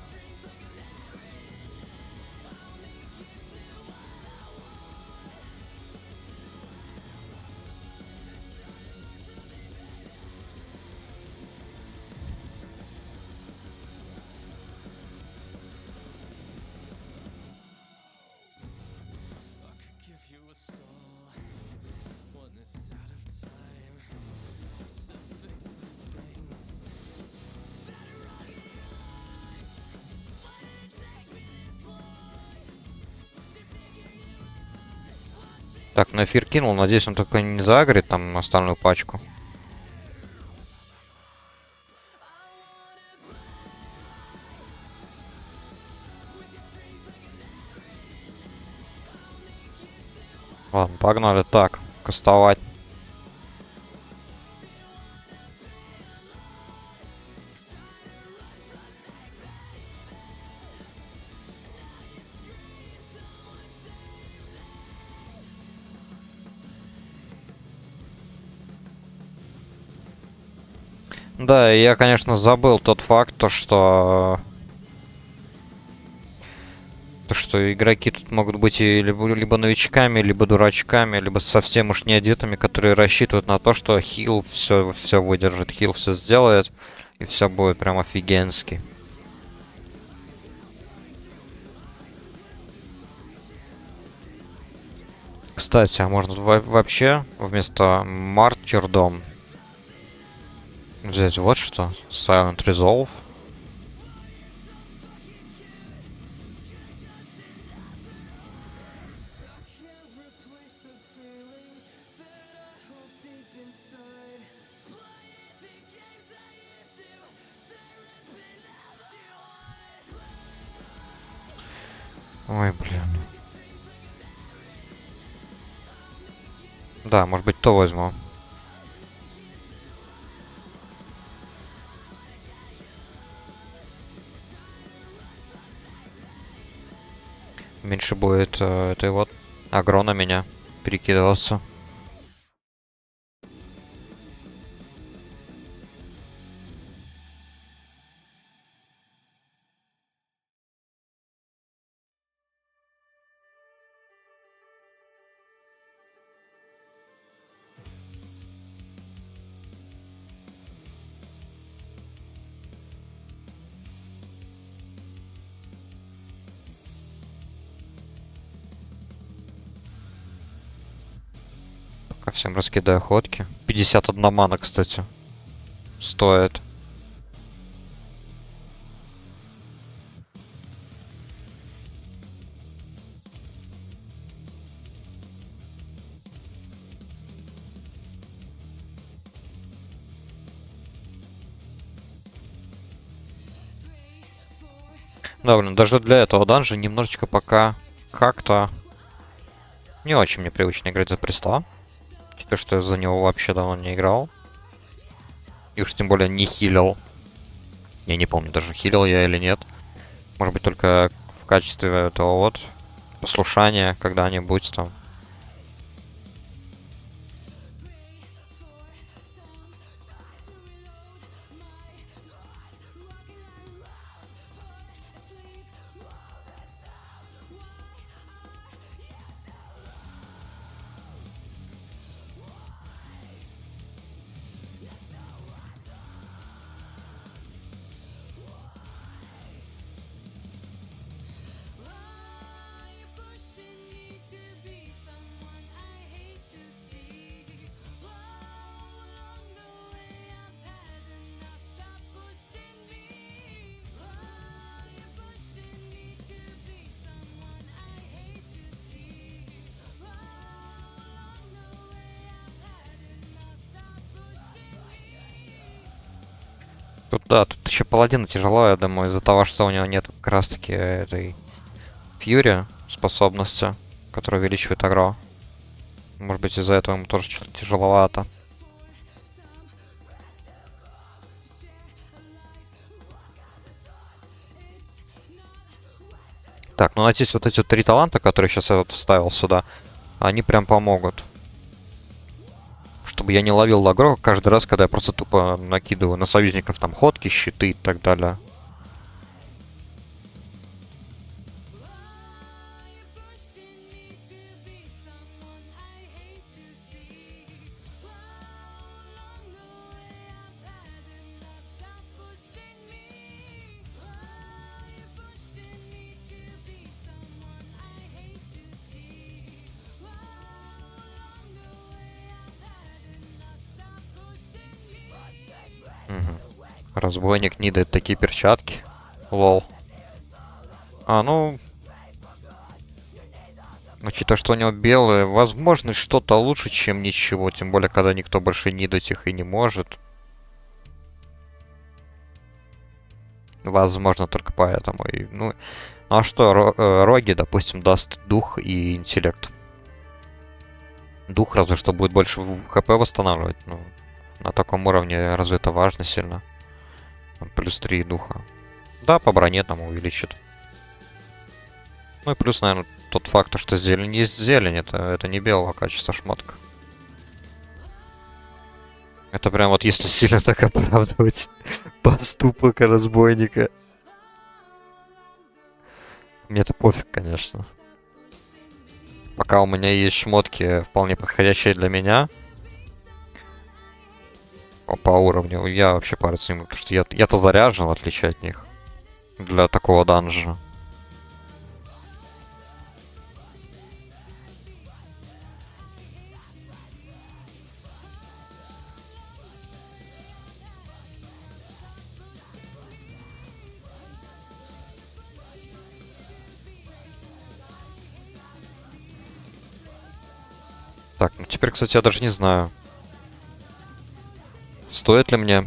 Так, на эфир кинул, надеюсь, он только не заагрит там остальную пачку. Ладно, погнали. Так, кастовать. Да, я, конечно, забыл тот факт, то что что игроки тут могут быть и либо новичками, либо дурачками, либо совсем уж не одетыми, которые рассчитывают на то, что хил все выдержит, хил все сделает, и все будет прям офигенски. Кстати, а можно вообще вместо Martyrdom взять вот что? Silent Resolve. Ой, блин. Да, может быть, то возьму. Меньше будет этой вот агро на меня перекидываться. Пока всем раскидаю ходки. 51 мана, кстати. Стоит. Да, блин, даже для этого данжа немножечко пока как-то не очень мне привычно играть за преста. Теперь, что я за него вообще давно не играл. И уж тем более не хилил. Я не помню даже, хилил я или нет. Может быть, только в качестве этого вот послушания когда-нибудь там. Тут, да, тут еще паладина тяжело, я думаю, из-за того, что у него нет как раз-таки этой фьюри способности, которая увеличивает агро. Может быть, из-за этого ему тоже что-то тяжеловато. Так, ну надеюсь, вот эти вот 3 таланта, которые сейчас я вот вставил сюда, они прям помогут. Чтобы я не ловил агро каждый раз, когда я просто тупо накидываю на союзников там ходки, щиты и так далее. Разбойник нидает такие перчатки. Лол. А, ну... Учитывая, что у него белые, возможно, что-то лучше, чем ничего. Тем более, когда никто больше нидать их и не может. Возможно, только поэтому. И, ну а что, Роги, допустим, даст дух и интеллект. Дух разве что будет больше хп восстанавливать. Ну, на таком уровне разве это важно сильно? Плюс 3 духа. Да, по броне там увеличит. Ну и плюс, наверное, тот факт, что зелень есть зелень. Это не белого качества шмотка. Это прям вот если сильно так оправдывать поступок разбойника. Мне-то пофиг, конечно. Пока у меня есть шмотки, вполне подходящие для меня по уровню, я вообще париться не буду, потому что я-то заряжен, в отличие от них, для такого данжа. Так, ну теперь, кстати, я даже не знаю, стоит ли мне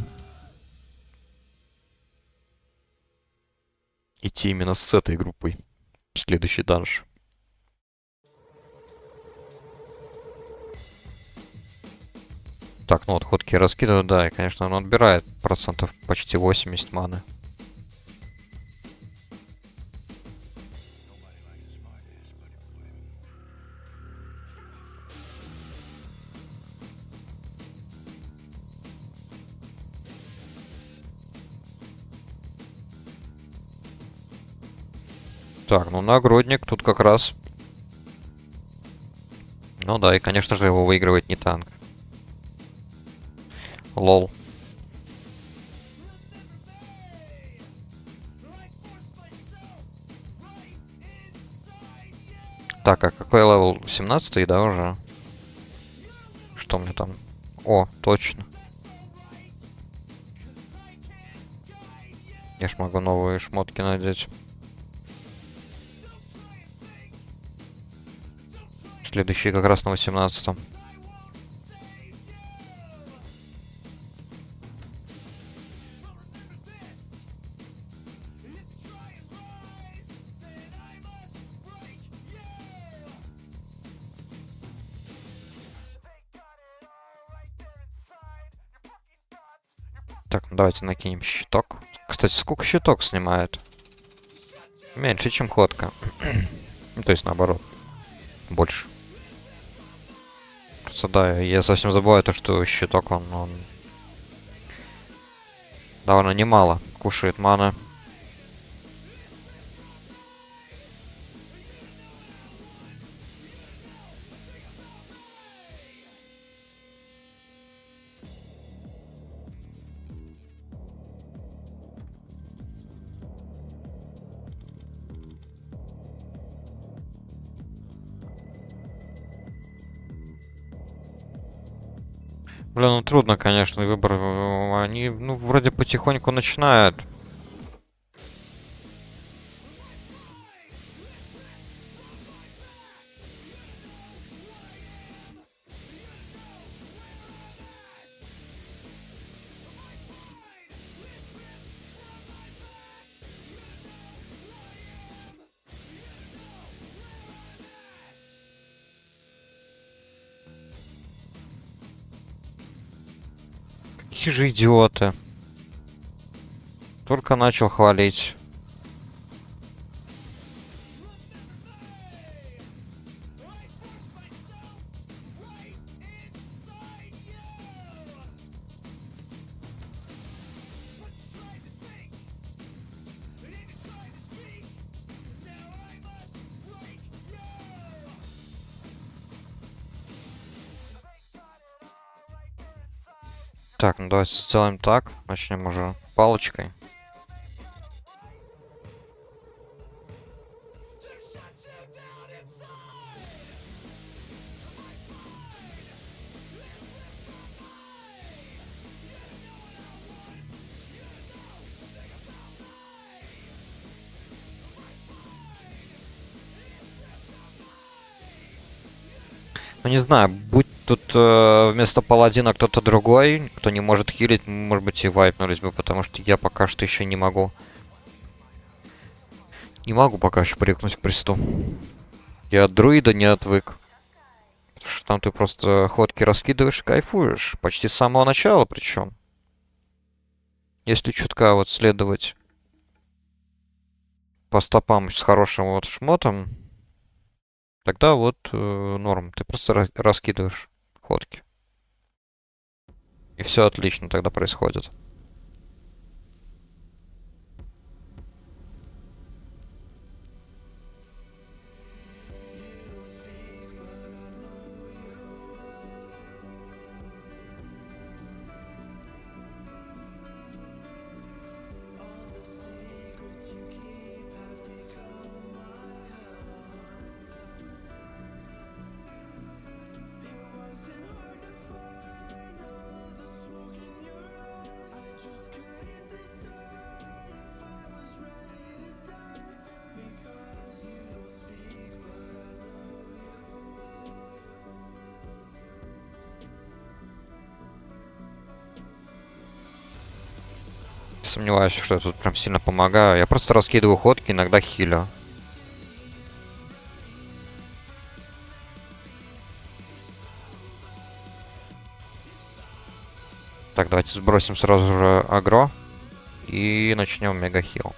идти именно с этой группой в следующий данж. Так, ну вот ходки раскидывают, да, и, конечно, он отбирает процентов почти 80 маны. Так, ну нагрудник тут как раз. Ну да, и, конечно же, его выигрывает не танк. Лол. Так, а какой левел? 17-й, да, уже? Что мне там? О, точно. Я ж могу новые шмотки надеть. Следующий как раз на 18-м. Так, ну давайте накинем щиток. Кстати, сколько щиток снимает? Меньше, чем ходка. Ну, то есть наоборот. Больше. Просто да, я совсем забываю то, что щиток, он довольно немало кушает маны. Блин, ну трудно, конечно, выбор. Они, ну, вроде потихоньку начинают. Какие же идиоты. Только начал хвалить. Так, ну давайте сделаем так. Начнем уже палочкой. Ну не знаю, будь тут вместо паладина кто-то другой, кто не может хилить, может быть и вайпнулись бы, потому что я пока что еще не могу. Не могу пока еще привыкнуть к престу. Я от друида не отвык. Потому что там ты просто ходки раскидываешь и кайфуешь. Почти с самого начала причем. Если чутка вот следовать по стопам с хорошим вот шмотом, тогда вот норм. Ты просто раскидываешь ходки. И все отлично тогда происходит. сомневаюсь, что я тут прям сильно помогаю. Я просто раскидываю ходки, иногда хилю. Так, давайте сбросим сразу же агро. И начнем мега-хил.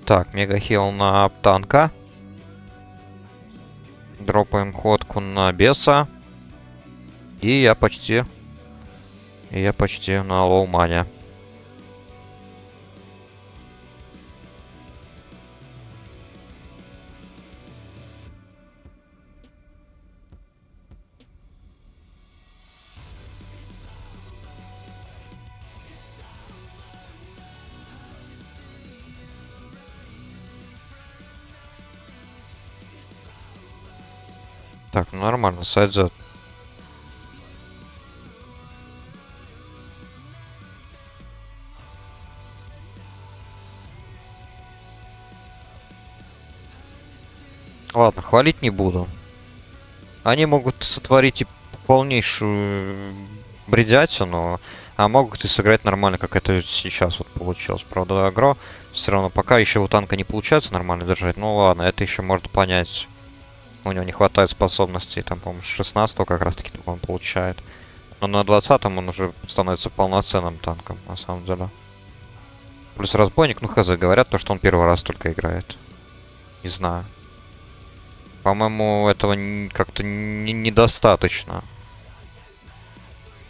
Так, мега-хил на танка. Дропаем ходку на беса. И я почти на лоу-мане. Так, ну нормально, сайт Z. Ладно, хвалить не буду. Они могут сотворить и полнейшую бредятину, а могут и сыграть нормально, как это сейчас вот получилось. Правда, агро все равно пока еще у танка не получается нормально держать. Ну ладно, это еще можно понять. У него не хватает способностей, там, по-моему, с 16 как раз-таки он получает. Но на 20-м он уже становится полноценным танком, на самом деле. Плюс разбойник, ну хз, говорят, то, что он первый раз только играет. Не знаю. По-моему, этого как-то недостаточно.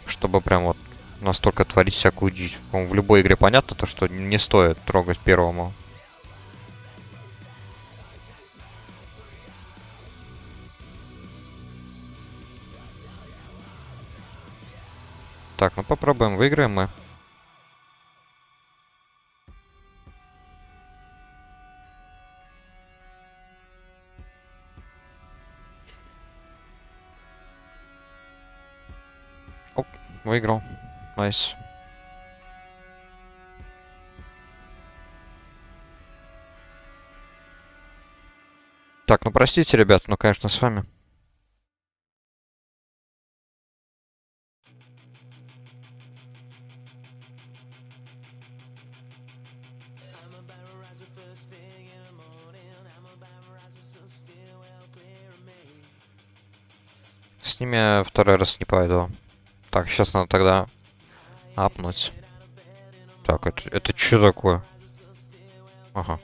Чтобы прям вот настолько творить всякую дичь. По-моему, в любой игре понятно то, что не стоит трогать первому. Так, ну попробуем, выиграем мы. Оп, выиграл. Найс. Так, ну простите, ребят, но, конечно, с вами. С ними я второй раз не пойду. Так, сейчас надо тогда апнуть. Так, это что такое? Ага.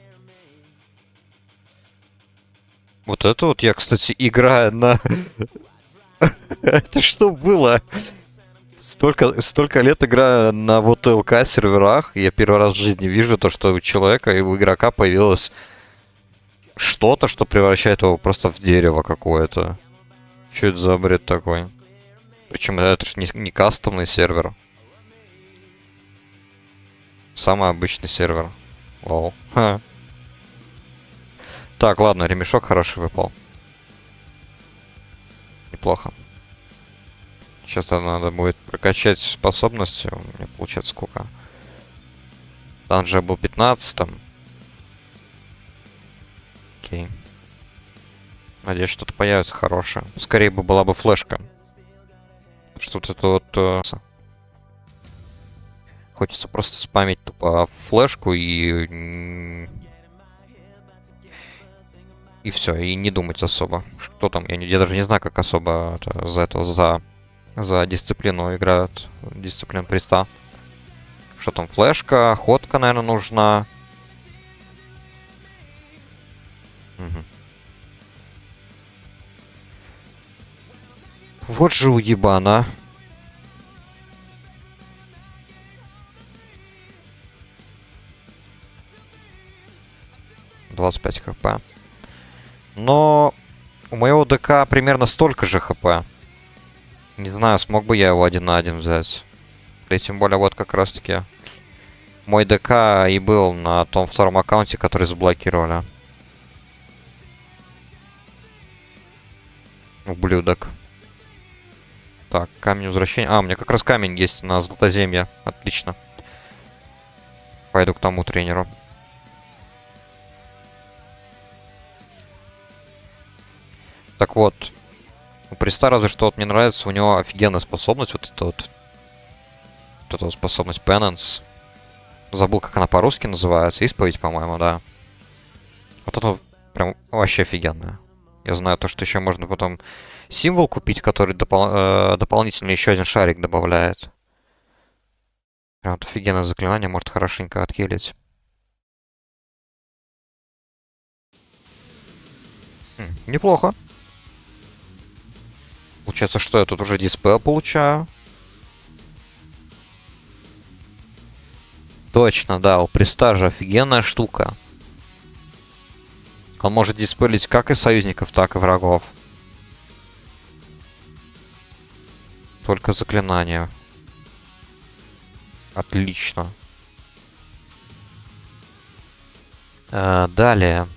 Вот это вот я, кстати, играю на... Это что было? Столько лет играю на вот ЛК серверах, я первый раз в жизни вижу то, что у человека и у игрока появилось что-то, что превращает его просто в дерево какое-то. Что это за бред такой? Причем это же не кастомный сервер. Самый обычный сервер. Вау. Ха. Так, ладно, ремешок хороший выпал. Неплохо. Сейчас надо будет прокачать способности. У меня получается сколько? Данжа был 15-м. Окей. Надеюсь, что-то появится хорошее. Скорее бы была бы флешка. Что-то это вот... Хочется просто спамить тупо флешку и... И все, и не думать особо. Что там, я даже не знаю, как особо за дисциплину играют. Дисциплину приста. Что там, флешка, ходка, наверное, нужна. Угу. Вот же уебана. 25 хп. Но у моего ДК примерно столько же хп. Не знаю, смог бы я его 1 на 1 взять. И тем более вот как раз таки мой ДК и был на том втором аккаунте, который заблокировали. Ублюдок. Так, камень возвращения. А, у меня как раз камень есть на Златоземье. Отлично. Пойду к тому тренеру. Так вот. У Приста разве что вот мне нравится, у него офигенная способность. Вот эта вот. Вот эта вот способность Penance. Забыл, как она по-русски называется. Исповедь, по-моему, да. Вот это прям вообще офигенная. Я знаю то, что еще можно потом символ купить, который дополнительно еще один шарик добавляет. Прям вот офигенное заклинание, может хорошенько отхилить. Неплохо. Получается, что я тут уже диспел получаю. Точно, да, у Приста же офигенная штука. Он может диспелить как и союзников, так и врагов. Только заклинания. Отлично. Далее.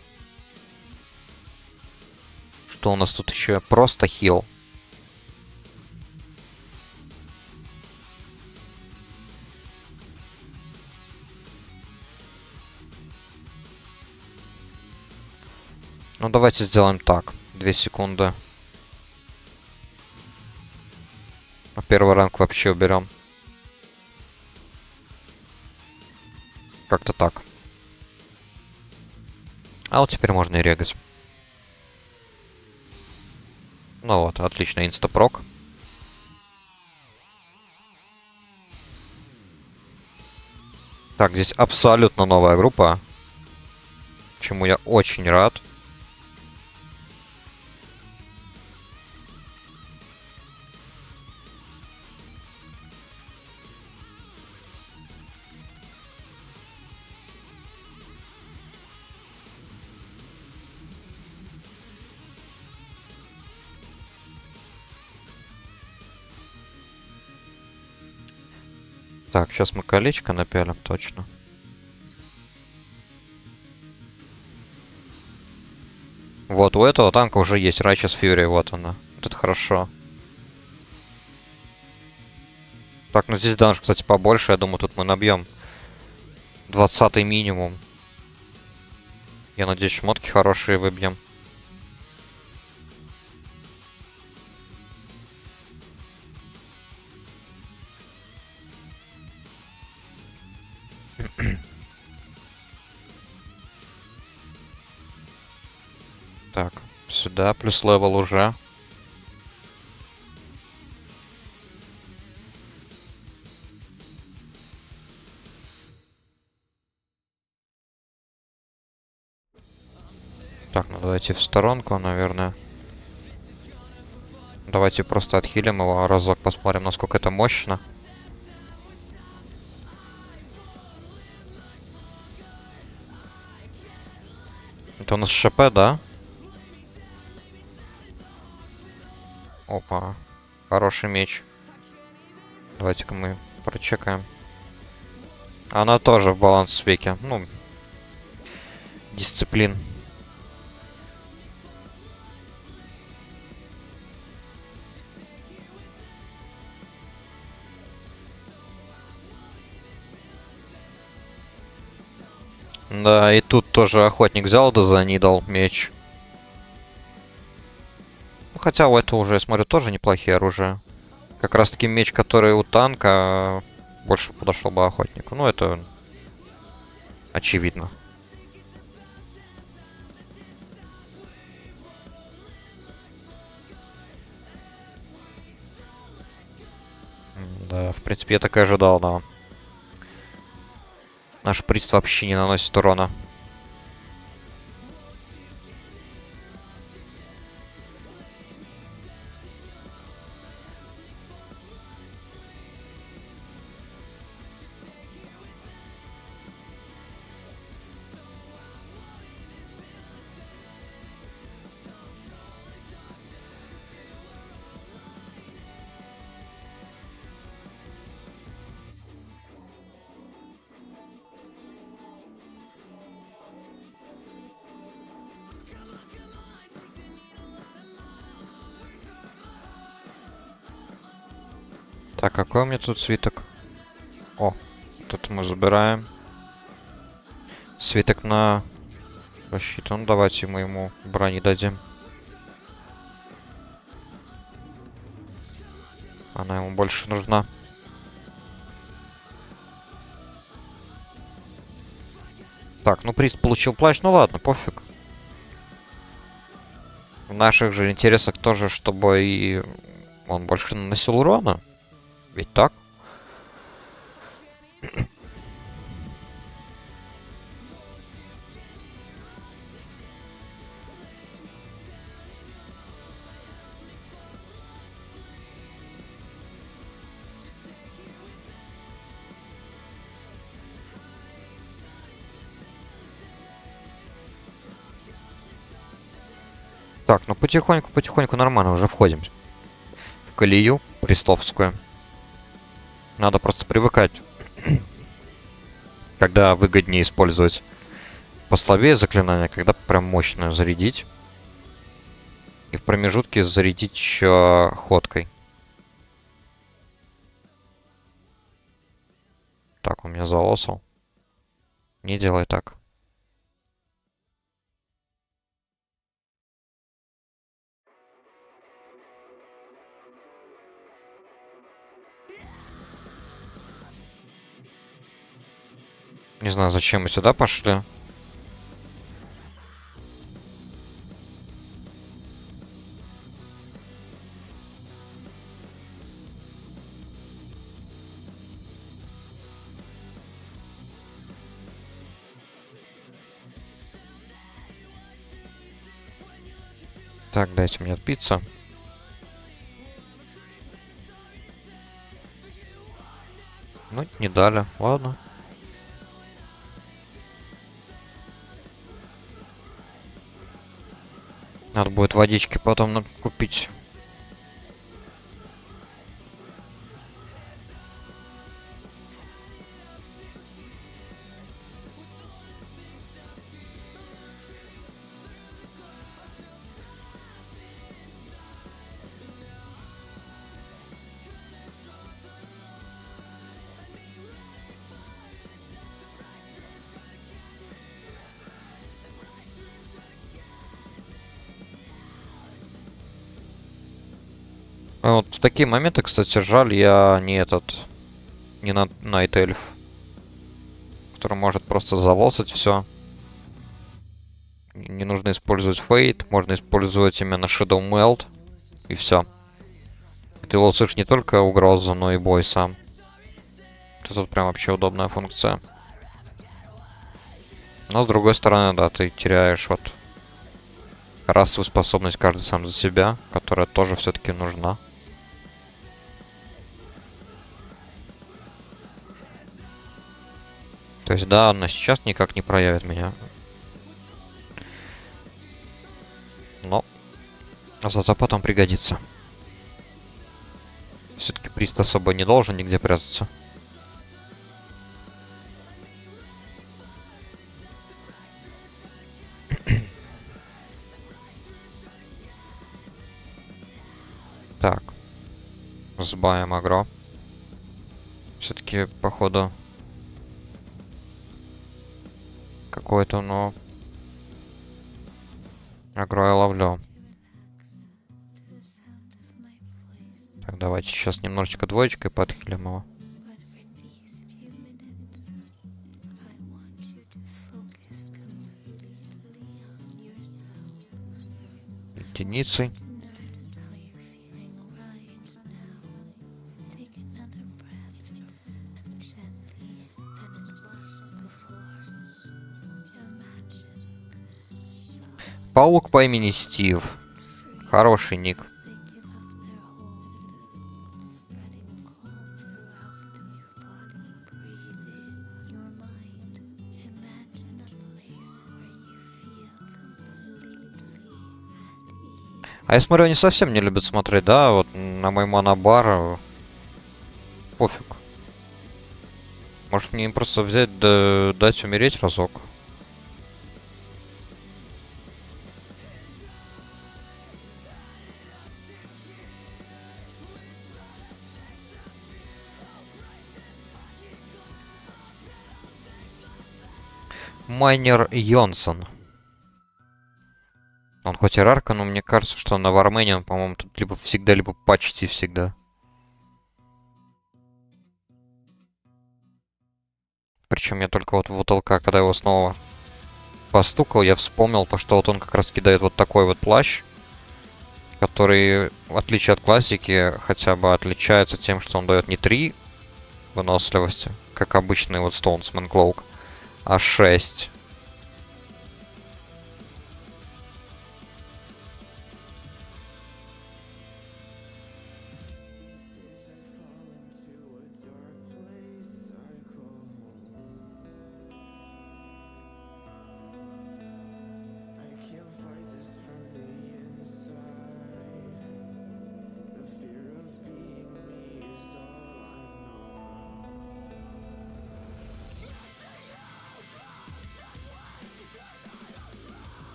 Что у нас тут еще? Просто хил. Ну, давайте сделаем так. 2 секунды. А первый ранг вообще уберем. Как-то так. А вот теперь можно и регать. Ну вот, отлично, инстапрок. Так, здесь абсолютно новая группа. Чему я очень рад. Так, сейчас мы колечко напялим, точно. Вот, у этого танка уже есть Righteous Fury, вот она. Вот это хорошо. Так, ну здесь данж, кстати, побольше, я думаю, тут мы набьем 20-й минимум. Я надеюсь, шмотки хорошие выбьем. Так, сюда плюс левел уже. Так, ну давайте в сторонку, наверное. Давайте просто отхилим его разок, посмотрим, насколько это мощно. Это у нас ШП, да? Опа. Хороший меч. Давайте-ка мы прочекаем. Она тоже в баланс-спеке. Ну, дисциплин. Да, и тут тоже охотник взял, да занидал меч. Ну, хотя у этого уже, я смотрю, тоже неплохие оружия. Как раз таки меч, который у танка, больше подошел бы охотнику. Ну, это очевидно. Да, в принципе, я так и ожидал, да. Наш прист вообще не наносит урона. Так, какой у меня тут свиток? О, тут мы забираем. Свиток на защиту. Ну, давайте мы ему брони дадим. Она ему больше нужна. Так, ну приз получил плащ. Ну ладно, пофиг. В наших же интересах тоже, чтобы и он больше наносил урона. Ведь так? Так, ну потихоньку нормально уже входим в колею Престовскую. Надо просто привыкать, когда выгоднее использовать послабее заклинания, когда прям мощно зарядить. И в промежутке зарядить еще ходкой. Так, он меня залосал. Не делай так. Не знаю, зачем мы сюда пошли. Так, дайте мне отпиться. Ну, не дали. Ладно. Надо будет водички потом купить. А вот в такие моменты, кстати, жаль, я не не на Night Elf, который может просто заволсать все. Не нужно использовать Fate, можно использовать именно Shadow Melt, и все. Ты лосишь не только угрозу, но и бой сам. Это тут прям вообще удобная функция. Но с другой стороны, да, ты теряешь вот расовую способность каждый сам за себя, которая тоже все-таки нужна. То есть, да, она сейчас никак не проявит меня. Но зато потом пригодится. Все-таки прист особо не должен нигде прятаться. Так. Сбавим агро. Все-таки, походу, какое-то, но агро я ловлю. Так, давайте сейчас немножечко двоечкой подхилим его. Единицей. Паук по имени Стив. Хороший ник. А я смотрю, они совсем не любят смотреть, да? Вот на мой монобар. Пофиг. Может мне им просто взять, да дать умереть разок. Майнер Йонсон. Он хоть и рарка, но мне кажется, что на Вармене он, по-моему, тут либо всегда, либо почти всегда. Причем я только вот в УТЛК, когда его снова постукал, я вспомнил то, что вот он как раз кидает вот такой вот плащ, который, в отличие от классики, хотя бы отличается тем, что он дает не 3 выносливости, как обычный вот Stonesman Cloak, а 6.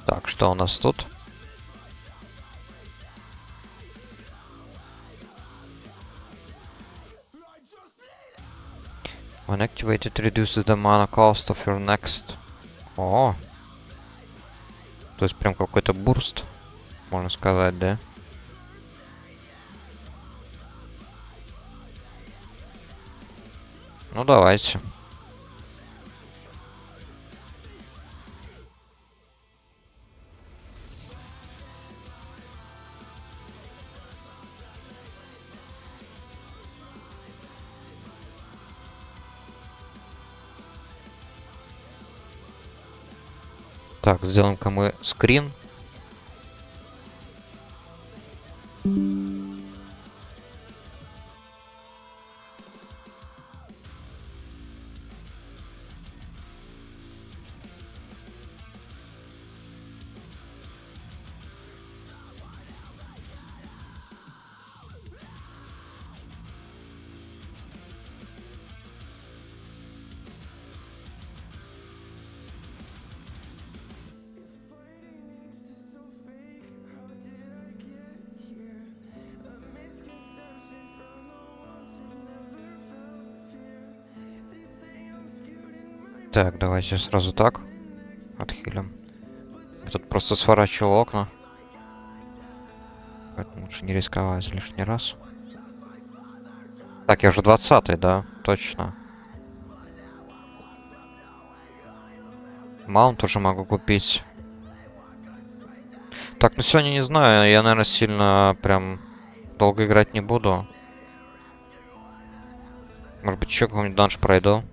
Так, что у нас тут? When activated, reduces the mana cost of your next... О! То есть прям какой-то бурст, можно сказать, да? Ну, давайте. Так, сделаем-ка мы скрин. Так, давайте сразу так отхилим. Я тут просто сворачивал окна. Поэтому лучше не рисковать лишний раз. Так, я уже 20-й, да? Точно. Маунт уже могу купить. Так, ну сегодня не знаю. Я, наверное, сильно прям долго играть не буду. Может быть, еще какой-нибудь данж пройду.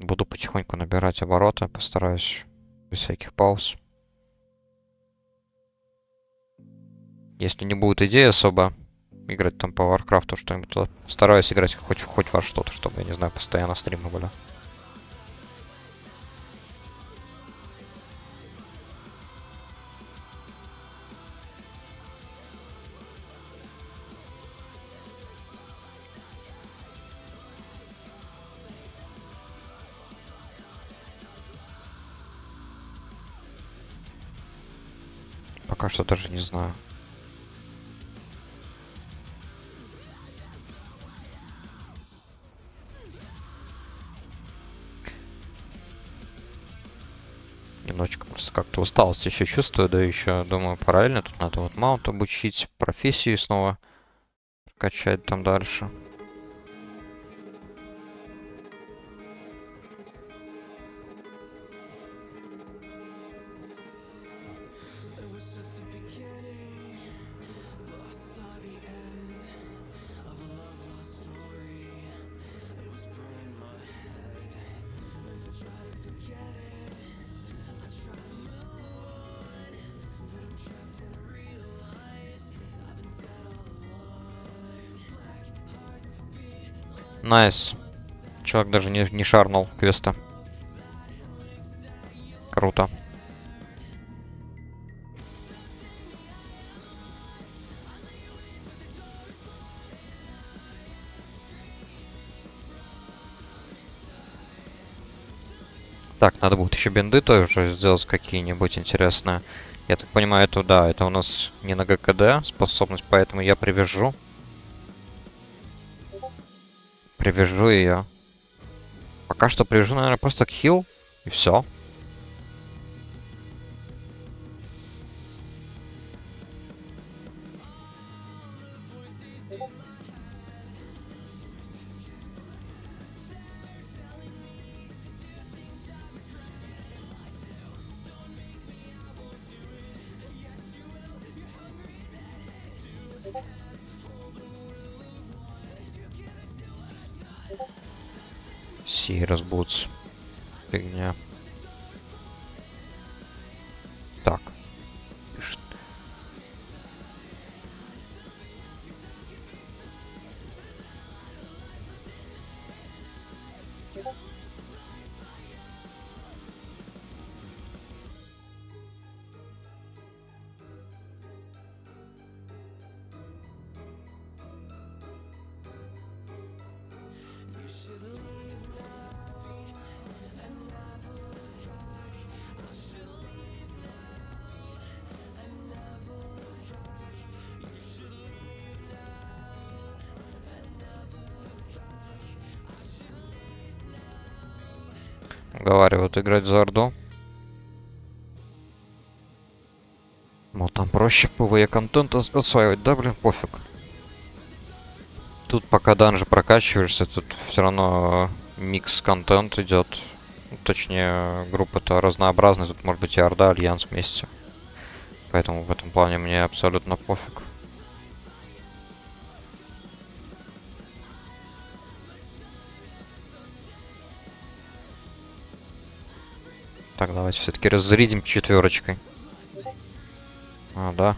Буду потихоньку набирать обороты. Постараюсь без всяких пауз. Если не будет идеи особо играть там по Варкрафту что-нибудь, то стараюсь играть хоть во что-то, чтобы, я не знаю, постоянно стримы были. Пока что даже не знаю. Немножечко просто как-то усталость еще чувствую, да еще думаю, параллельно тут надо вот маунт обучить, профессию снова прокачать там дальше. Найс. Чувак даже не шарнул квеста. Круто. Так, надо будет еще бинды тоже сделать какие-нибудь интересные. Я так понимаю, это да, это у нас не на ГКД способность, поэтому я привяжу. Привяжу ее. Пока что привяжу, наверное, просто к хил, и все. Сирос Бутс. Фигня. Так. Пишет. Уговаривают играть за Орду. Мол, там проще ПВЕ контент осваивать, да, блин, пофиг. Тут пока данжи прокачиваешься, тут все равно микс контент идет. Точнее, группа-то разнообразная, тут может быть и Орда, Альянс вместе. Поэтому в этом плане мне абсолютно пофиг. Так, давайте все-таки разрядим четверочкой. А, да.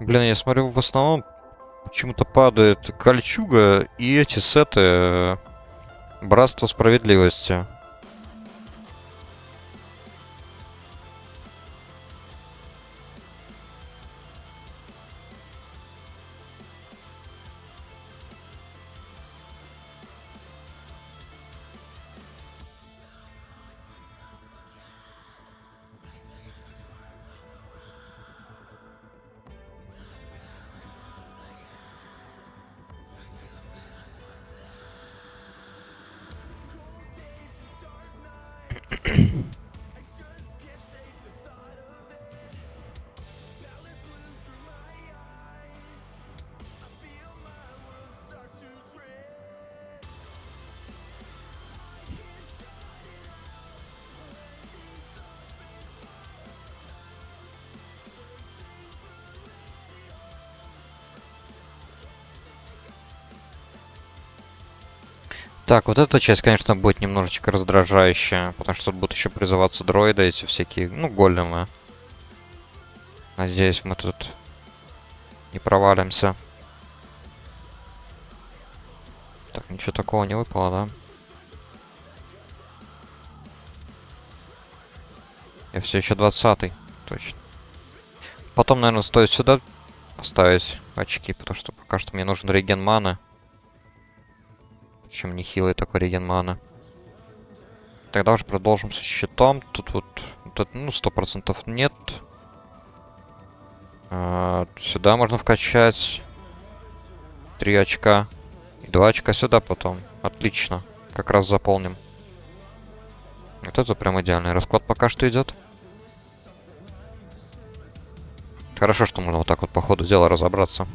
Блин, я смотрю, в основном почему-то падает кольчуга и эти сеты Братство Справедливости. Так, вот эта часть, конечно, будет немножечко раздражающая, потому что тут будут еще призываться дроиды, эти всякие, ну, големы. Надеюсь, мы тут не провалимся. Так, ничего такого не выпало, да? Я все еще 20-й, точно. Потом, наверное, стоит сюда оставить очки, потому что пока что мне нужен реген маны. Причем нехилый такой реген маны. Тогда уже продолжим с щитом. Тут вот, ну, 100% нет. Сюда можно вкачать 3 очка. И 2 очка сюда потом. Отлично. Как раз заполним. Вот это прям идеальный расклад пока что идет. Хорошо, что можно вот так вот по ходу дела разобраться.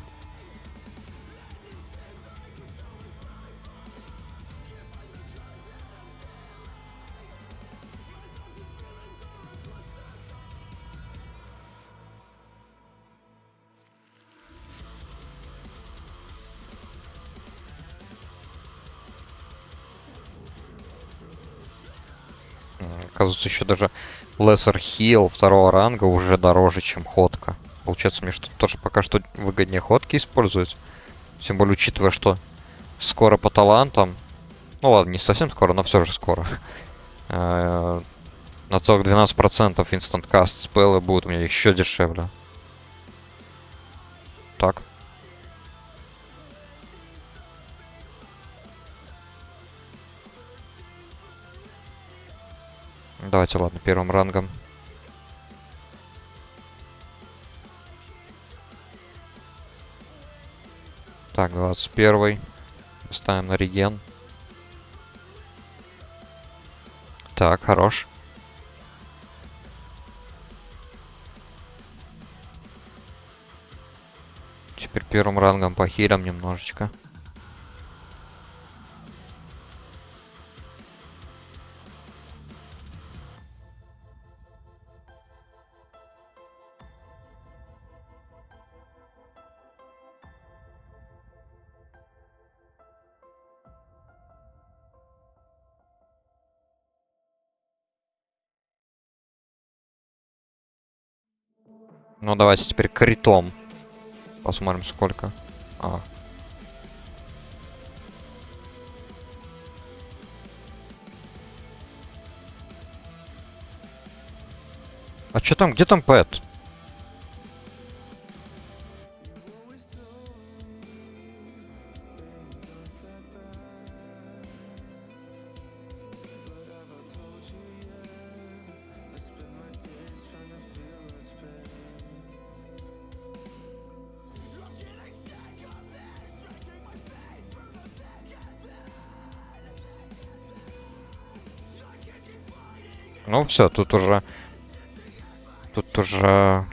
Оказывается, еще даже Lesser Heal второго ранга уже дороже, чем ходка. Получается, мне что тоже пока что выгоднее ходки использовать. Тем более, учитывая, что скоро по талантам... Ну ладно, не совсем скоро, но все же скоро. На целых 12% инстант каст спеллы будут у меня еще дешевле. Так. Давайте, ладно, первым рангом. Так, 21. Ставим на реген. Так, хорош. Теперь первым рангом похилим немножечко. Ну, давайте теперь критом. Посмотрим, сколько. А. А чё там? Где там Пэт? Ну все, тут уже... Тут уже...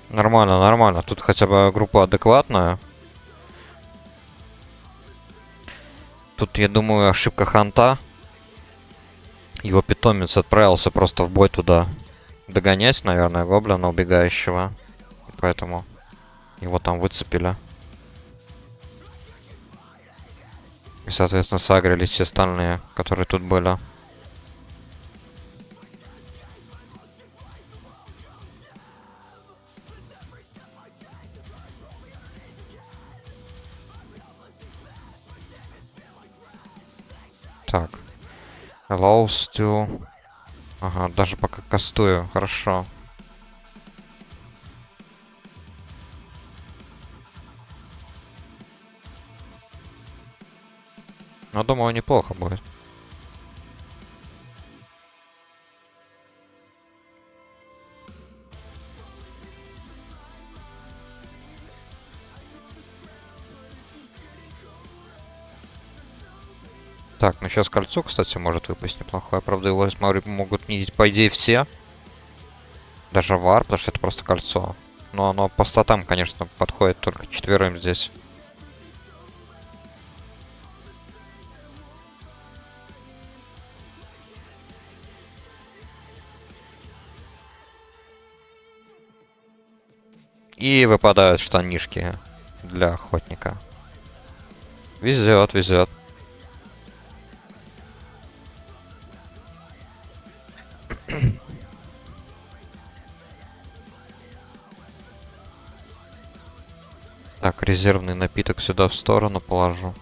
Нормально, нормально. Тут хотя бы группа адекватная. Тут, я думаю, ошибка Ханта. Его питомец отправился просто в бой туда догонять, наверное, гоблина убегающего. И поэтому его там выцепили. И, соответственно, сагрились все остальные, которые тут были. Так. Allow still. Ага, даже пока кастую. Хорошо. Но думаю, неплохо будет. Так, ну сейчас кольцо, кстати, может выпасть неплохое. Правда, его, смотрю, могут видеть, по идее, все. Даже вар, потому что это просто кольцо. Но оно по статам, конечно, подходит только четверым здесь. И выпадают штанишки для охотника. Везет, везет. Так, резервный напиток сюда в сторону положу.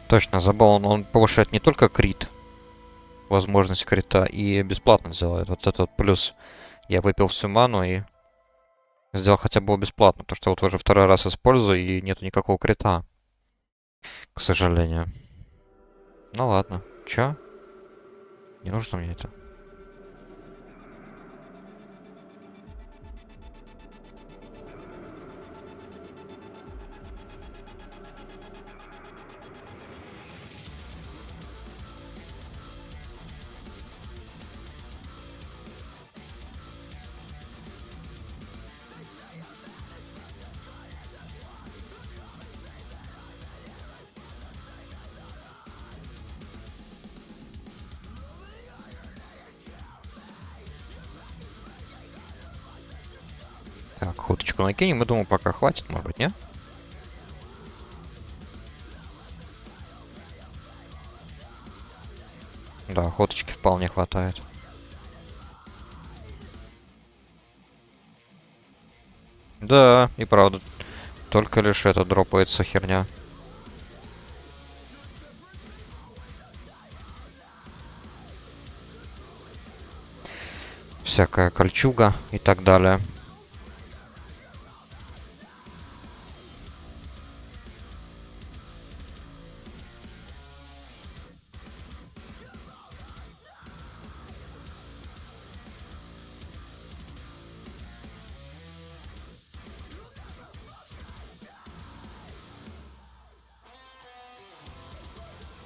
Точно, забыл, он повышает не только крит, возможность крита, и бесплатно сделает. Вот этот плюс. Я выпил всю ману и сделал хотя бы его бесплатно, потому что вот уже второй раз использую, и нету никакого крита, к сожалению. Ну ладно. Чё? Не нужно мне это. Так, ходочку накинем. Я думаю, пока хватит, может быть, нет? Да, ходочки вполне хватает. Да, и правда. Только лишь это дропается херня. Всякая кольчуга и так далее.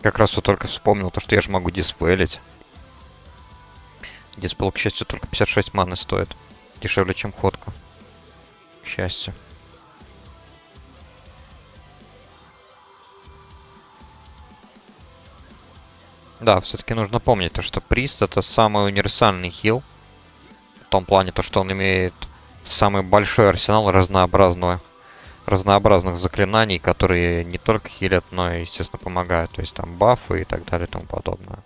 Как раз вот только вспомнил то, что я же могу диспелить. Диспел, к счастью, только 56 маны стоит. Дешевле, чем ходка. К счастью. Да, все-таки нужно помнить то, что Прист это самый универсальный хил. В том плане, то, что он имеет самый большой арсенал разнообразных заклинаний, которые не только хилят, но и, естественно, помогают. То есть там бафы и так далее и тому подобное.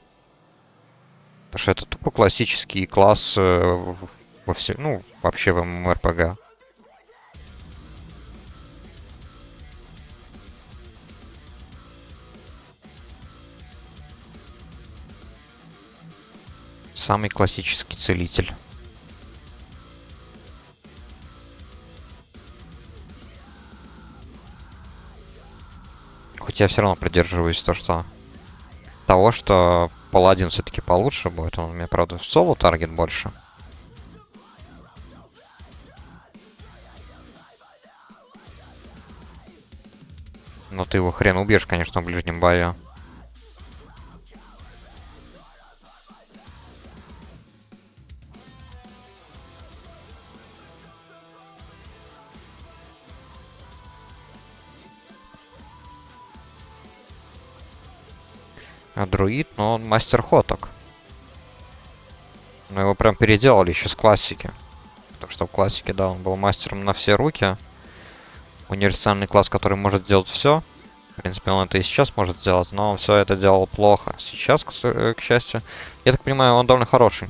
Потому что это тупо классический класс во все, ну, вообще в ММО-РПГ. Самый классический целитель. Хоть я все равно придерживаюсь того, что паладин все-таки получше будет. Он у меня, правда, в соло таргет больше. Но ты его хрен убьешь, конечно, в ближнем бою. А друид, но он мастер ходок. Но его прям переделали еще с классики. Потому что в классике, да, он был мастером на все руки. Универсальный класс, который может делать все. В принципе, он это и сейчас может сделать, но он все это делал плохо. Сейчас, к счастью, я так понимаю, он довольно хороший.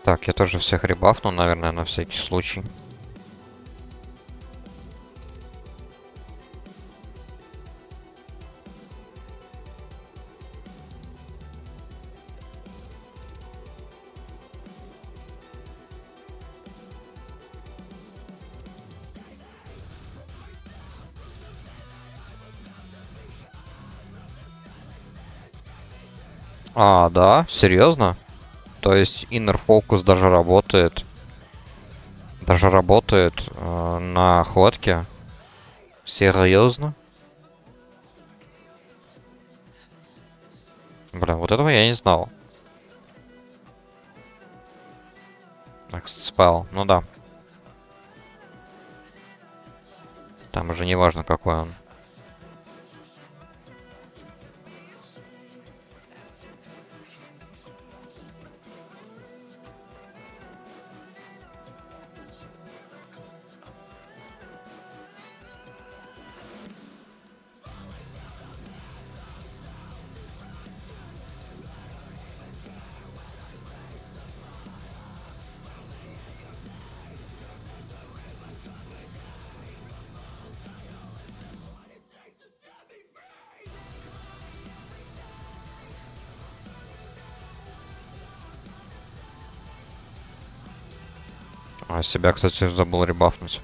Так, я тоже всех ребафну, наверное, на всякий случай. А, да? Серьезно? То есть Inner Focus даже работает. Даже работает на ходке. Серьезно? Бля, вот этого я не знал. Next Spell, ну да. Там уже не важно, какой он. А себя, кстати, забыл ребафнуть.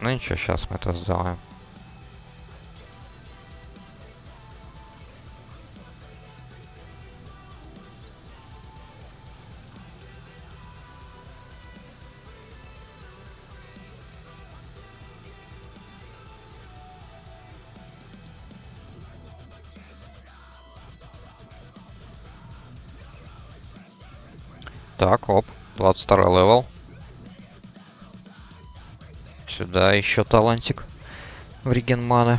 Ну ничего, сейчас мы это сделаем. Так, оп, 22 левел. Сюда еще талантик в реген маны.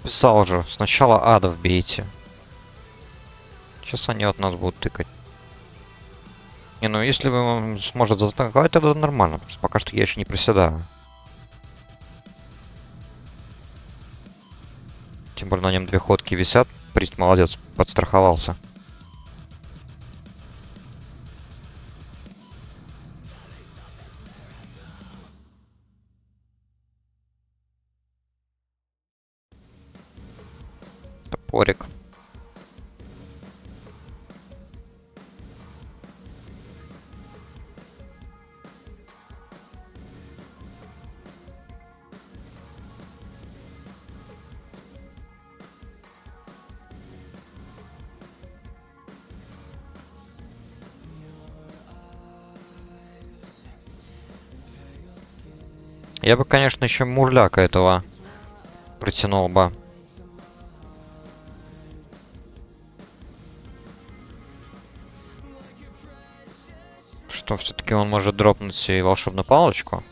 Писал же, сначала адов бейте. Сейчас они от нас будут тыкать. Не, ну если вы сможет затанковать, тогда нормально. Потому что пока что я еще не приседаю. Тем более на нем 2 ходки висят. Прист молодец, подстраховался. Топорик. Я бы, конечно, еще мурляка этого протянул бы. Что все-таки он может дропнуть и волшебную палочку.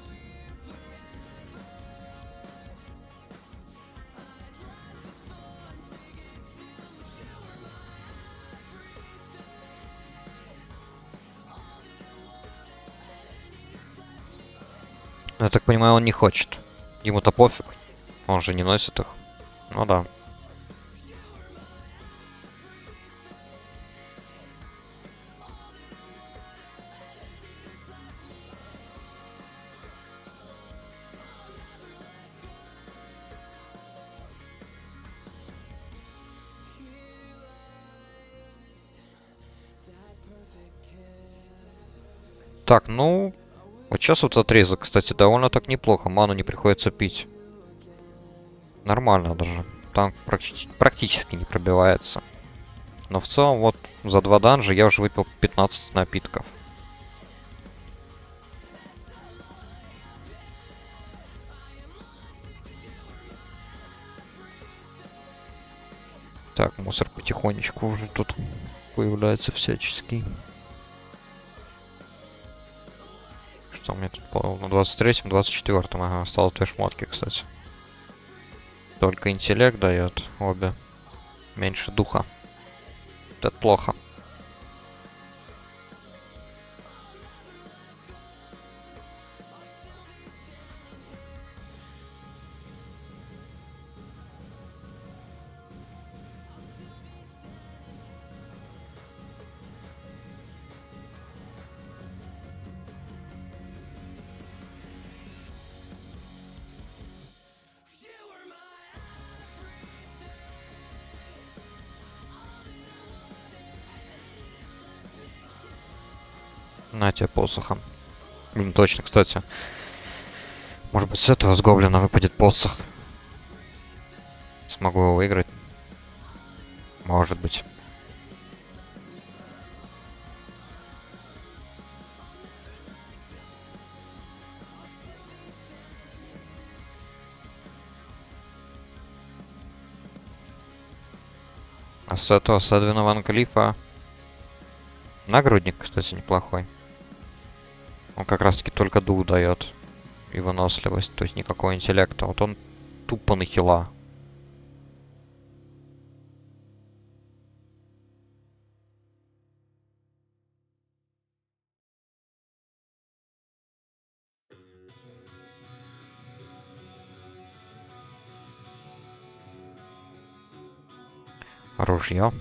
Я так понимаю, он не хочет. Ему-то пофиг. Он же не носит их. Ну да. Так, ну... Вот сейчас вот отрезок, кстати, довольно так неплохо. Ману не приходится пить. Нормально даже. Танк практически не пробивается. Но в целом, вот за 2 данжа я уже выпил 15 напитков. Так, мусор потихонечку уже тут появляется всяческий. Что у меня тут на 23-м, 24-м? Ага, осталось 2 шмотки, кстати. Только интеллект дает обе. Меньше духа. Это плохо. На тебе посохом. Блин, точно, кстати. Может быть, с этого с гоблина выпадет посох. Смогу его выиграть. Может быть. А с этого, с Эдвина Ван Клифа... Нагрудник, кстати, неплохой. Он как раз-таки только дух дает. И выносливость, то есть никакого интеллекта. Вот он тупо на хила. Ружье.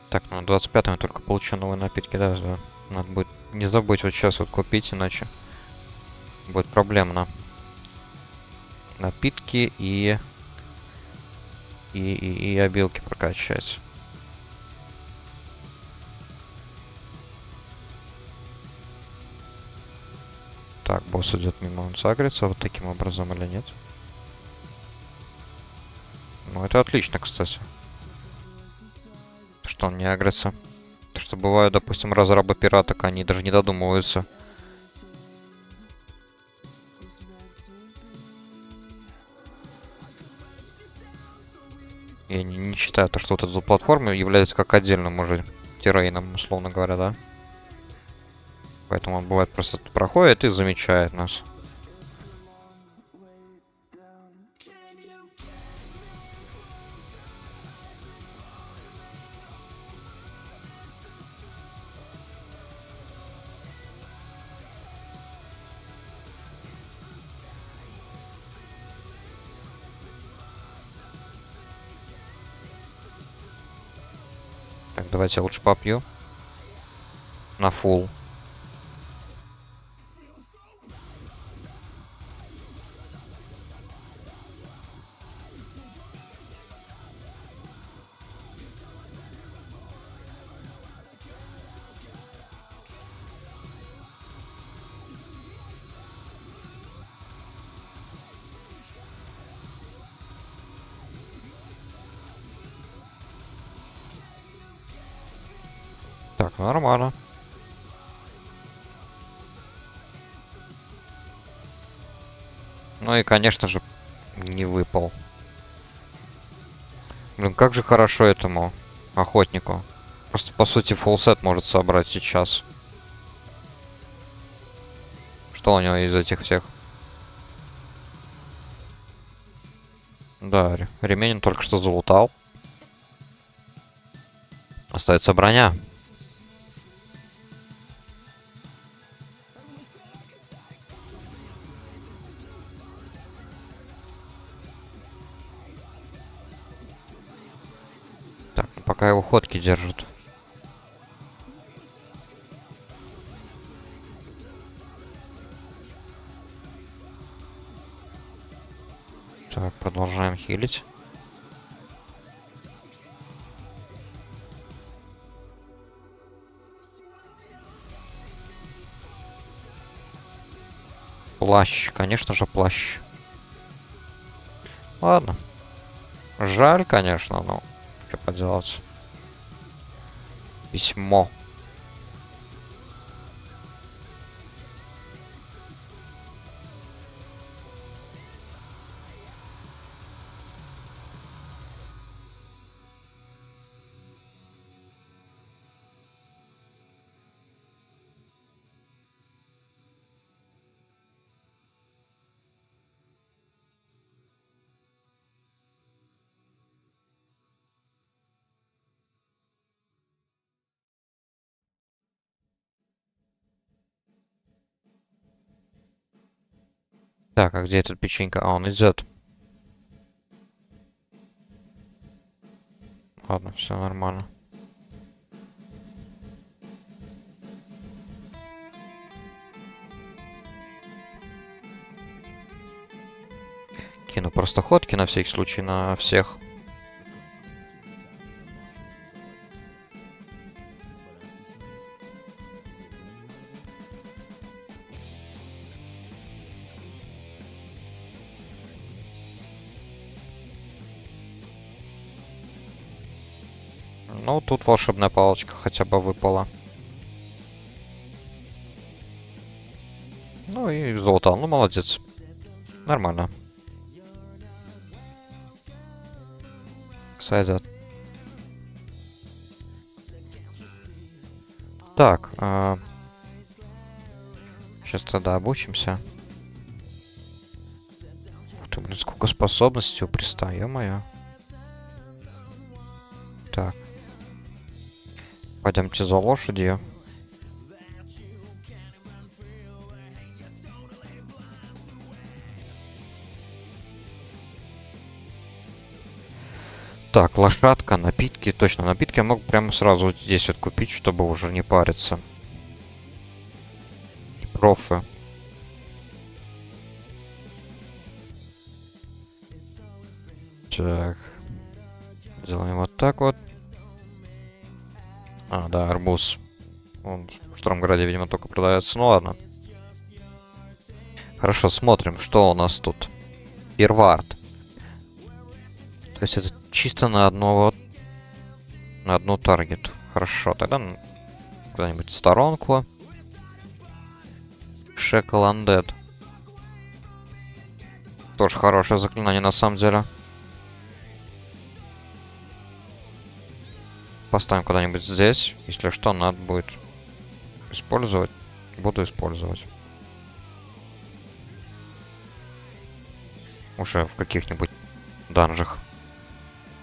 Так, ну 25-м я только получу новые напитки, да. Надо будет не забыть вот сейчас вот купить, иначе будет проблемно. Напитки и обилки прокачать. Так, босс идет мимо, он сагрится вот таким образом или нет? Ну, это отлично, кстати. Что он не агрится. То, что бывают, допустим, разрабы пираток, они даже не додумываются. Я не считаю то, что вот эта платформа является как отдельным уже террейном, условно говоря, да? Поэтому он бывает просто проходит и замечает нас. Так, давайте я лучше попью. На фул. Так, нормально. Ну и, конечно же, не выпал. Блин, как же хорошо этому охотнику. Просто, по сути, фулсет может собрать сейчас. Что у него из этих всех? Да, ремень он только что залутал. Остается броня. Так, ну пока его ходки держат. Так, продолжаем хилить. Плащ, конечно же, плащ. Ладно. Жаль, конечно, но что поделать. Письмо. Так, а где этот печенька? А, он идет. Ладно, все нормально. Кину просто ходки на всякий случай на всех. Ну, тут волшебная палочка хотя бы выпала. Ну и золото. Ну, молодец. Нормально. Сойдет. Так. Сейчас тогда обучимся. Ух ты, блин, сколько способностей у приста, ё-моё. Так. Пойдемте за лошадью. Так, лошадка, напитки. Точно, напитки я мог прямо сразу вот здесь вот купить, чтобы уже не париться. И профы. Так. Делаем вот так вот. А, да, арбуз. Он в Штормграде, видимо, только продается. Ну ладно. Хорошо, смотрим, что у нас тут. Первард. То есть это чисто на одного... На одну таргет. Хорошо, тогда куда-нибудь в сторонку. Шекл Undead. Тоже хорошее заклинание на самом деле. Поставим куда-нибудь здесь. Если что, надо будет использовать. Буду использовать. Уже в каких-нибудь данжах,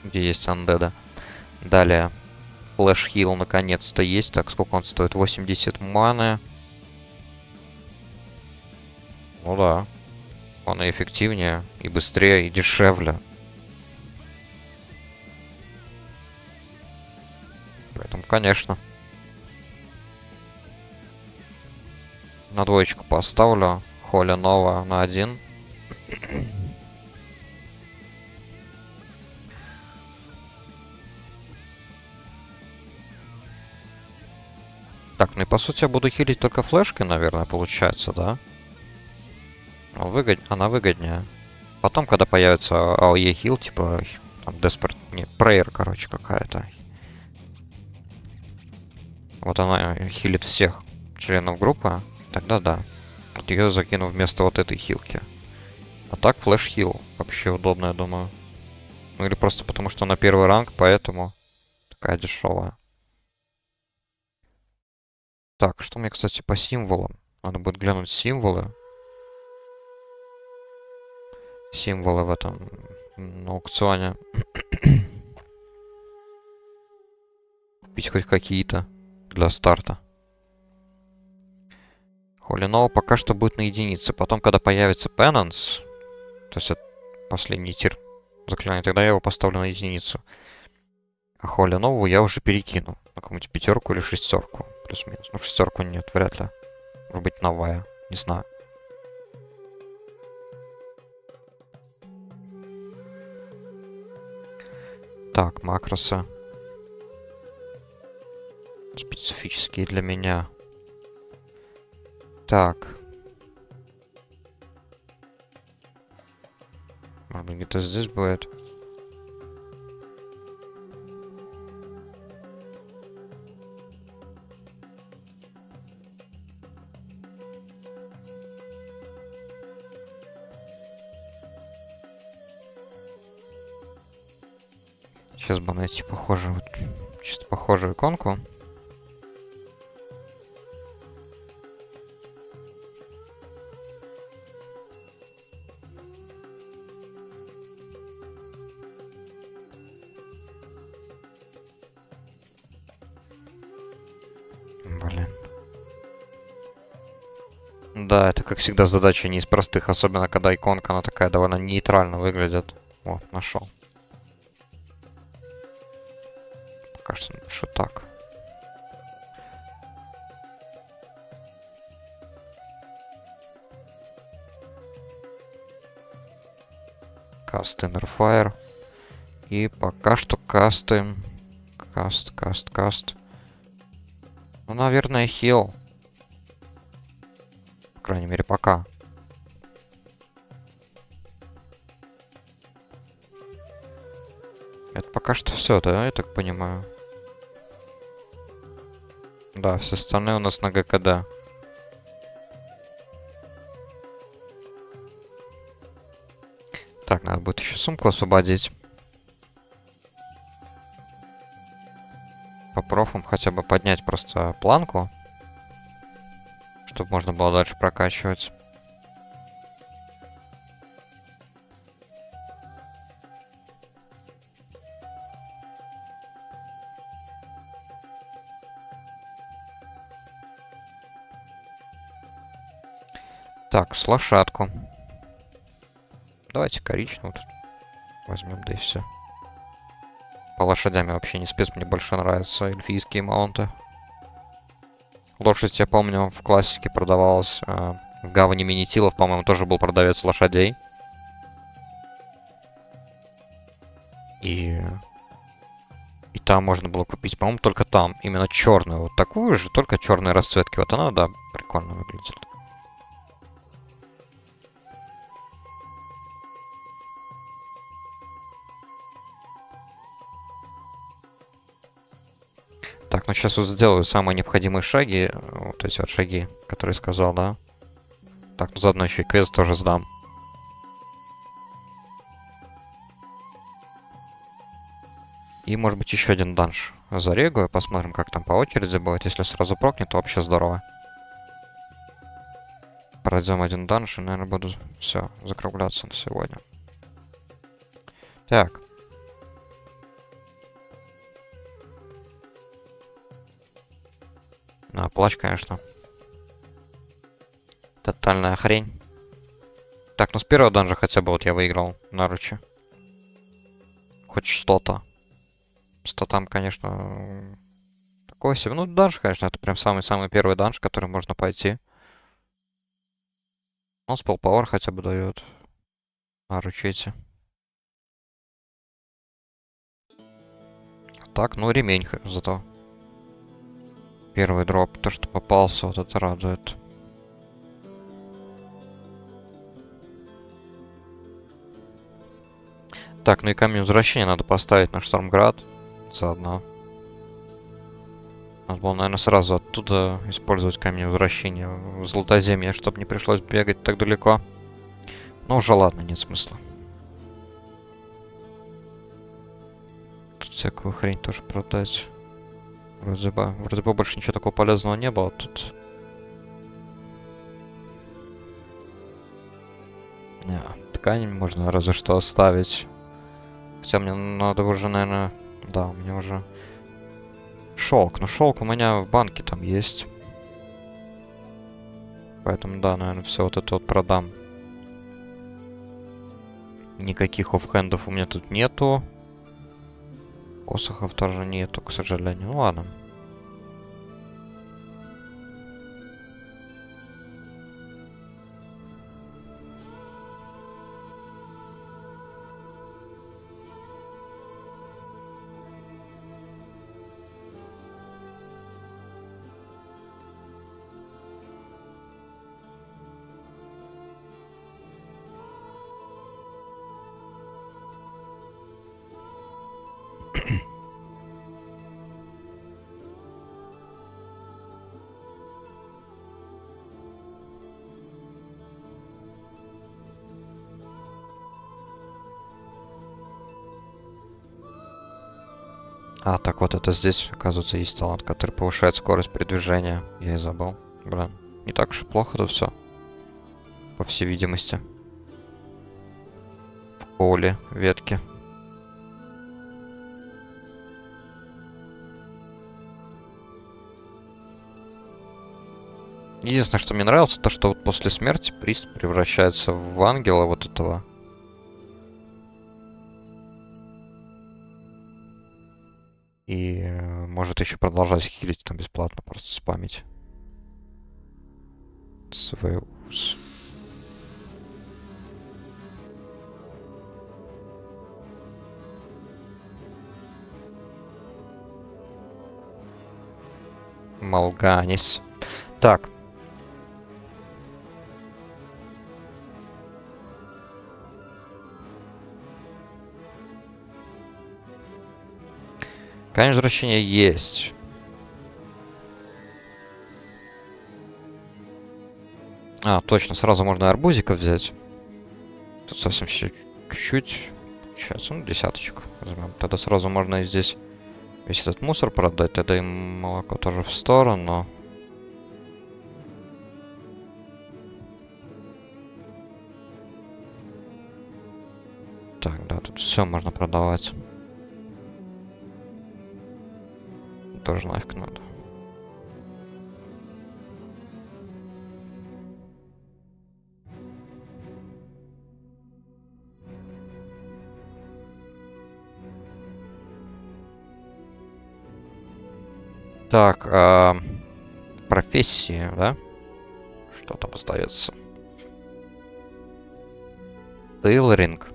где есть андеда. Далее. Флэш хил наконец-то есть. Так, сколько он стоит? 80 маны. Ну да. Он и эффективнее, и быстрее, и дешевле. Поэтому, конечно. На двоечку поставлю. Холя Нова на 1. Так, ну и по сути я буду хилить только флешкой, наверное, получается, да? Она выгоднее. Потом, когда появится AOE хил, типа, там, Desperate... Не, Prayer, короче, какая-то. Вот она хилит всех членов группы, тогда да. Вот ее закину вместо вот этой хилки. А так флэш хил. Вообще удобно, я думаю. Ну или просто потому, что на первый ранг, поэтому такая дешевая. Так, что мне, кстати, по символам? Надо будет глянуть символы. Символы в этом, на аукционе. Купить хоть какие-то для старта. Холинова пока что будет на единице. Потом, когда появится Penance, то есть это последний тир заклинания, тогда я его поставлю на единицу. А Холинову я уже перекину на какую-нибудь 5 или 6. Плюс-минус. Ну, 6 нет, вряд ли. Может быть, новая. Не знаю. Так, макросы. Специфические для меня. Так. Может быть, где-то здесь будет. Сейчас бы найти похожую, вот, чисто похожую иконку. Блин. Да, это, как всегда, задача не из простых, особенно когда иконка, она такая довольно нейтрально выглядит. Вот, нашел. Пока что напишу так. Cast Inner Fire. И пока что кастаем. Каст. Ну, наверное, хил. По крайней мере, пока. Это пока что все, да, я так понимаю. Да, все остальные у нас на ГКД. Так, надо будет еще сумку освободить. По профам хотя бы поднять просто планку. Чтобы можно было дальше прокачивать. Так, с лошадку. Давайте коричневую тут возьмем, да и все. По лошадям я вообще не спец, мне больше нравятся эльфийские маунты. Лошадь, я помню, в классике продавалась в гавани Минитилов, по-моему, тоже был продавец лошадей. И там можно было купить, по-моему, только там. Именно черную. Вот такую же, только черные расцветки. Вот она, да, прикольно выглядит. Так, ну сейчас вот сделаю самые необходимые шаги. Вот эти вот шаги, которые сказал, да. Так, ну заодно еще и квест тоже сдам. И, может быть, еще один данж зарегаю. Посмотрим, как там по очереди будет. Если сразу прокнет, то вообще здорово. Пройдем один данж и, наверное, буду все закругляться на сегодня. Так. Плащ, конечно. Тотальная хрень. Так, ну с первого данжа хотя бы вот я выиграл наручи. Хоть что-то. Что там, конечно, такое себе. Ну, данж, конечно, это прям самый-самый первый данж, который можно пойти. Он спел пауэр хотя бы дает. Наручи эти. Так, ну ремень зато. Первый дроп, то, что попался, вот это радует. Так, ну и камень возвращения надо поставить на Штормград. Заодно. Надо было, наверное, сразу оттуда использовать камень возвращения в Златоземье, чтобы не пришлось бегать так далеко. Ну уже ладно, нет смысла. Тут всякую хрень тоже продать. Вроде бы больше ничего такого полезного не было тут. Не, ткань можно разве что оставить. Хотя мне надо уже, наверное... Да, у меня уже... Шелк. Ну, шелк у меня в банке там есть. Поэтому, да, наверное, все вот это вот продам. Никаких оффхендов у меня тут нету. Посохов тоже нету, к сожалению. Ну, ладно. А, так вот это здесь, оказывается, есть талант, который повышает скорость передвижения. Я и забыл. Блин, не так уж и плохо тут все. По всей видимости. В поле ветки. Единственное, что мне нравится, то что вот после смерти прист превращается в ангела вот этого. И может еще продолжать хилить там бесплатно, просто спамить. Свеус. Малганис. Так. Камень возвращения есть. А, точно, сразу можно арбузиков взять. Тут совсем все чуть-чуть. Получается, ну, десяточек возьмем. Тогда сразу можно и здесь весь этот мусор продать. Тогда и молоко тоже в сторону. Так, да, тут все можно продавать. Тоже нафиг надо. Так, профессии, да? Что там остается? Тейлоринг.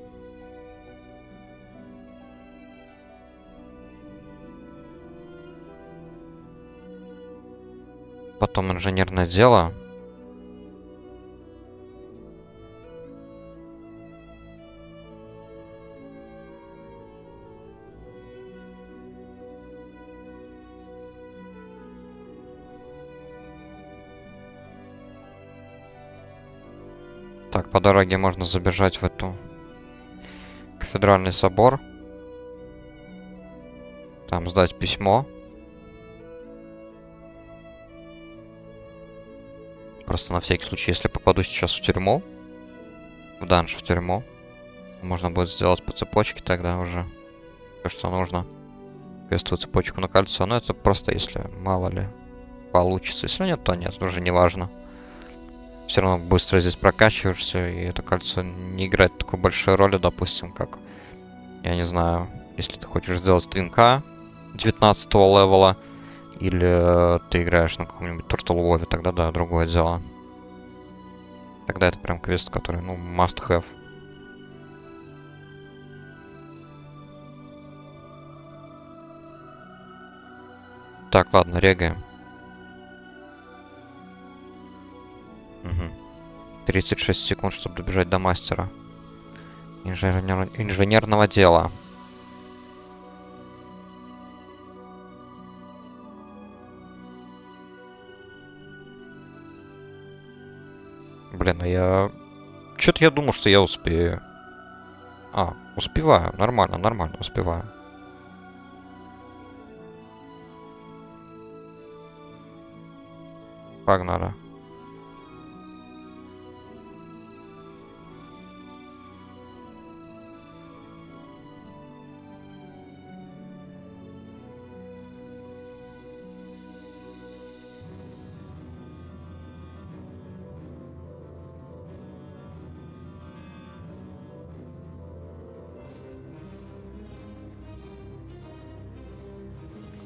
Потом инженерное дело. Так, по дороге можно забежать в эту кафедральный собор. Там сдать письмо. Просто на всякий случай, если попаду сейчас в тюрьму, в данж в тюрьму, можно будет сделать по цепочке тогда уже все, что нужно. Квестовую цепочку на кольцо. Но это просто если мало ли получится. Если нет, то нет, уже не важно. Все равно быстро здесь прокачиваешься, и это кольцо не играет такой большой роли, допустим, как, я не знаю, если ты хочешь сделать твинка 19 левела, или ты играешь на каком-нибудь Turtle тогда да, другое дело. Тогда это прям квест, который, ну, must have. Так, ладно, регаем. Угу. 36 секунд, чтобы добежать до мастера. Инженерного дела. Блин, а я... Чё-то я думал, что я успею. А, успеваю. Нормально, нормально, успеваю. Погнали.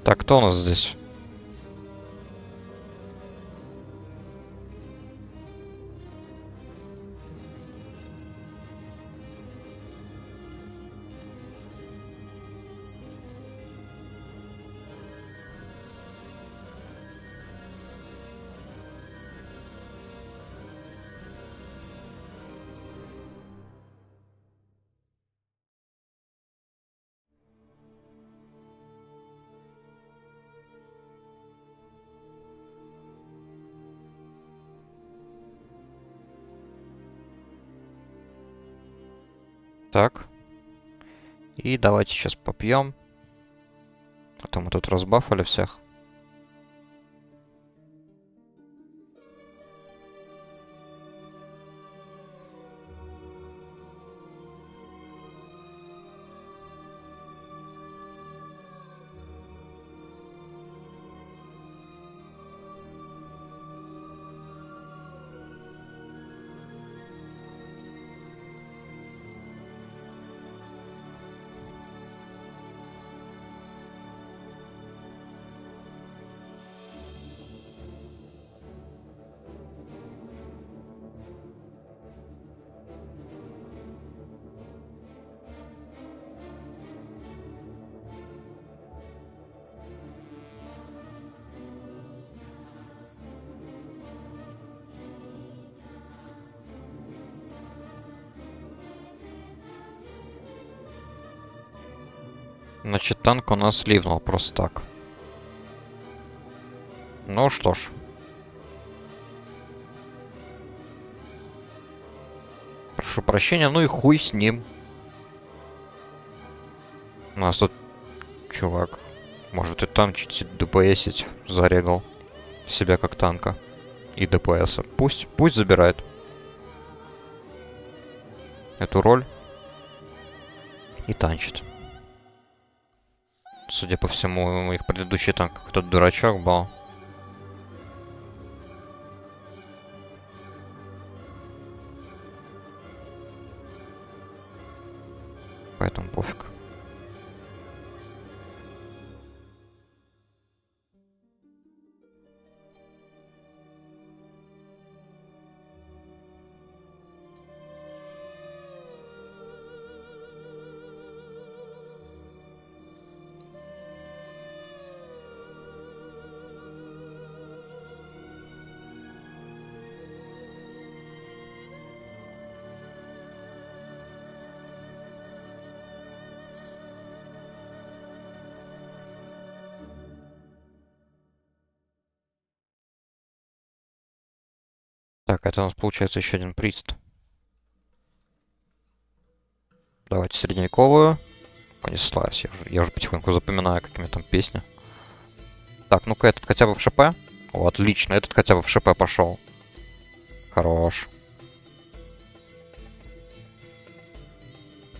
Так, кто у нас здесь? Так. И давайте сейчас попьем. А то мы тут разбафали всех. Значит, танк у нас ливнул просто так. Ну что ж. Прошу прощения, ну и хуй с ним. У нас тут чувак. Может и танчить, и ДПСить. Зарегал себя как танка. И ДПСа. Пусть забирает эту роль. И танчит. Судя по всему, их предыдущий танк какой-то дурачок был. Поэтому пофиг. Так, это у нас получается еще один прист. Давайте средневековую. Понеслась. Я уже потихоньку запоминаю, какими там песни. Так, ну-ка, этот хотя бы в ШП. О, отлично, этот хотя бы в ШП пошел. Хорош.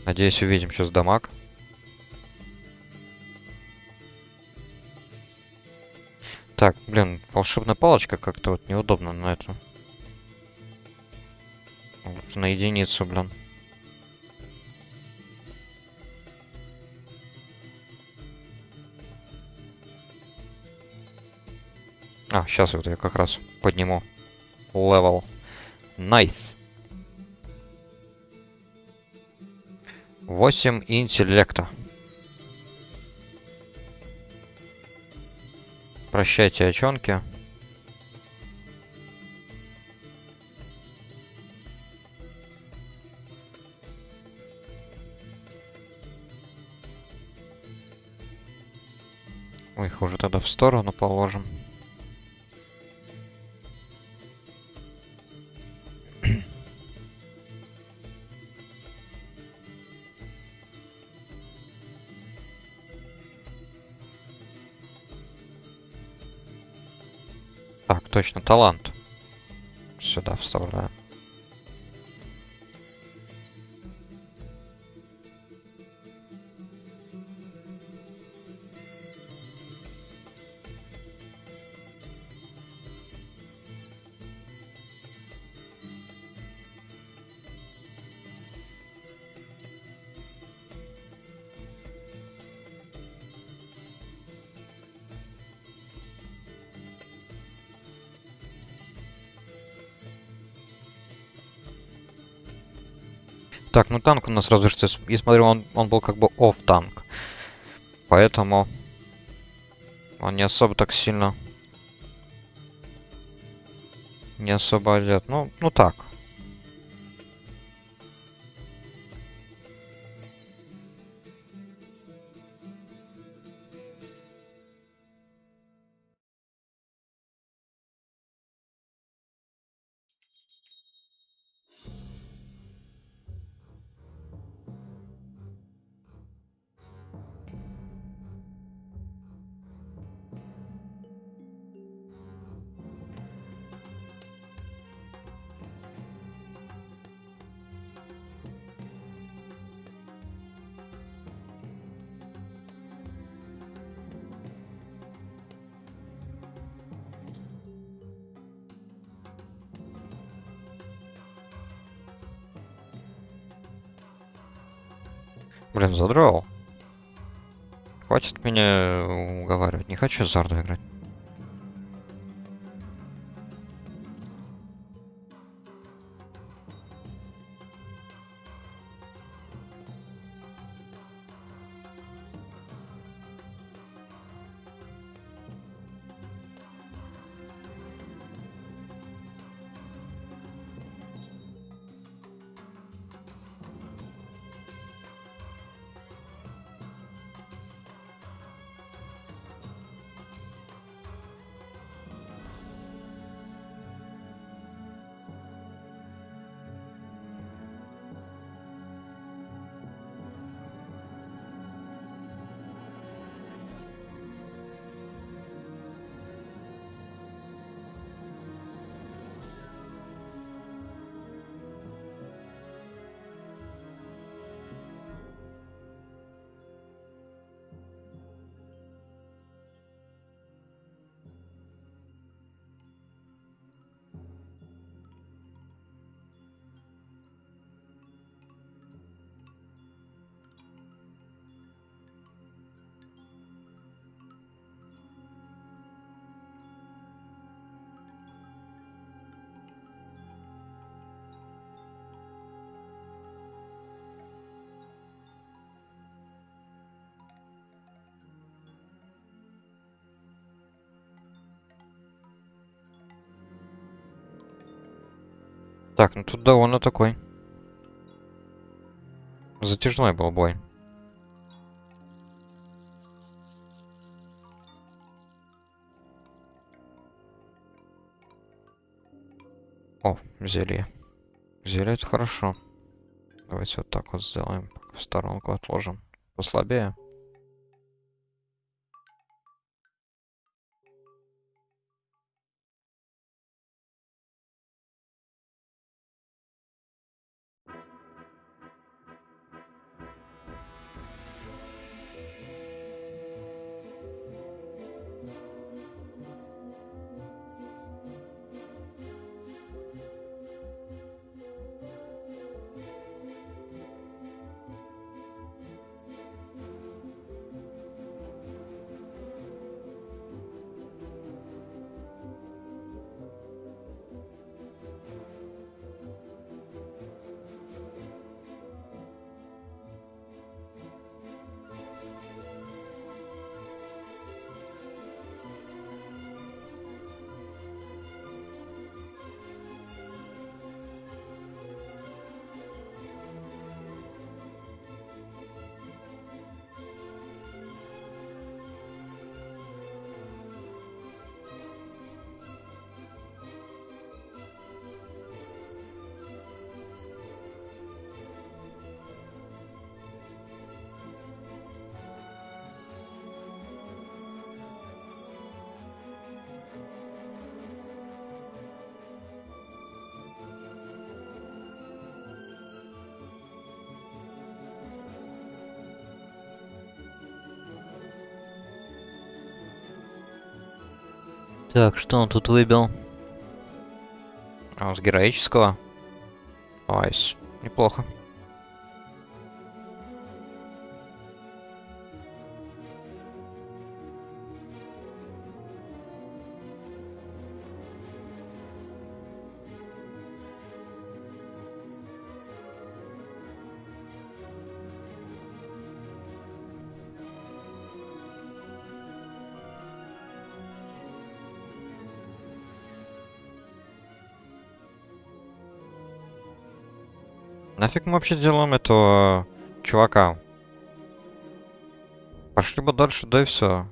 Надеюсь, увидим сейчас дамаг. Так, блин, волшебная палочка как-то вот неудобно на эту. Лучше на единицу, блин. А, сейчас вот я как раз подниму левел. Найс. 8 интеллекта. Прощайте, очонки. Мы их уже тогда в сторону положим. Так, точно, талант. Сюда вставляем. Так, ну танк у нас разве что, я смотрю, он был как бы офф-танк. Поэтому он не особо так сильно... Не особо одет. Ну так. Блин, задрал. Хватит меня уговаривать. Не хочу Зарду играть. Так, ну тут довольно такой затяжной был бой. О, зелье. Зелье это хорошо. Давайте вот так вот сделаем. В сторонку отложим. Послабее. Так, что он тут выбил? А, с героического. Айс. Неплохо. Нафиг мы вообще делаем этого чувака? Пошли бы дальше, да и все.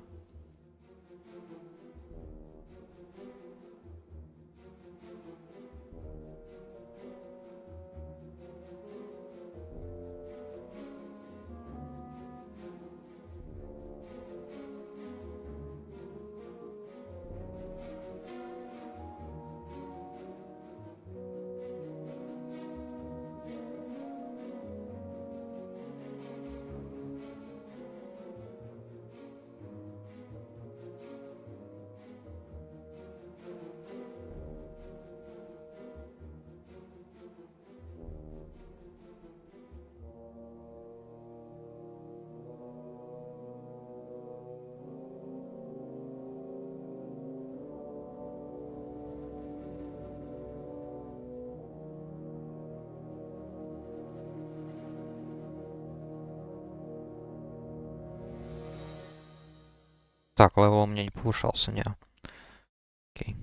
Так, левел у меня не повышался, не. Окей.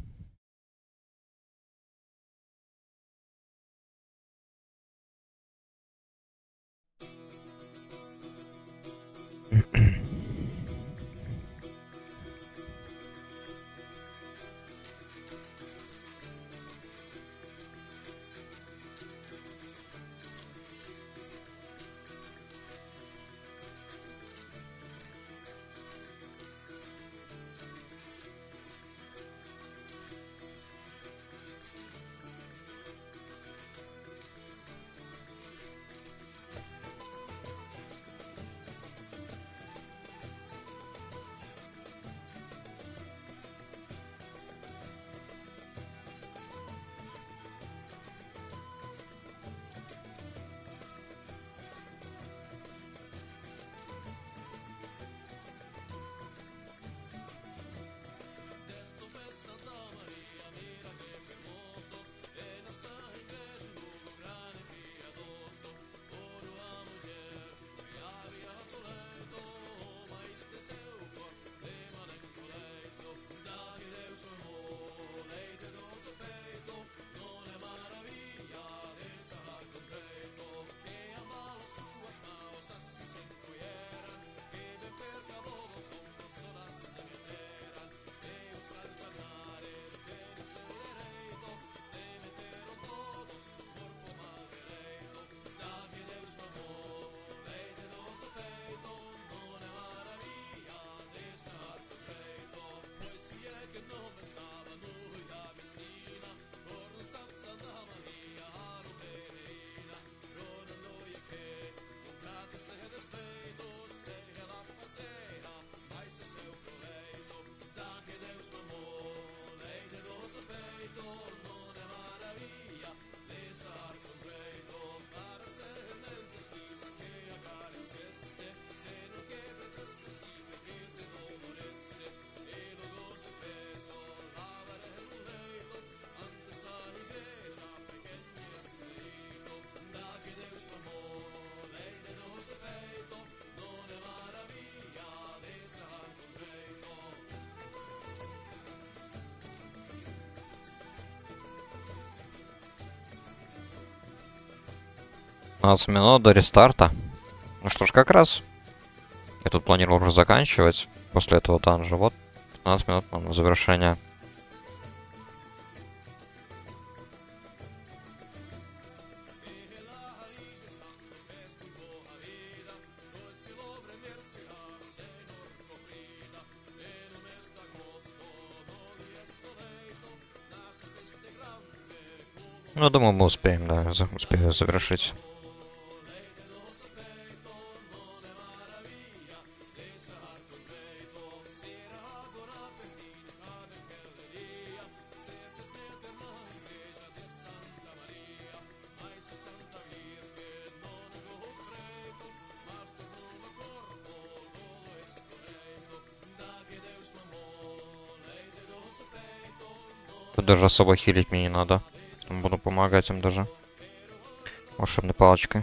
15 минут до рестарта. Ну что ж, как раз. Я тут планировал уже заканчивать после этого данжа. Вот 15 минут нам на завершение. Ну, думаю, мы успеем, да, успеем завершить. Тут даже особо хилить мне не надо. Буду помогать им даже волшебной палочкой.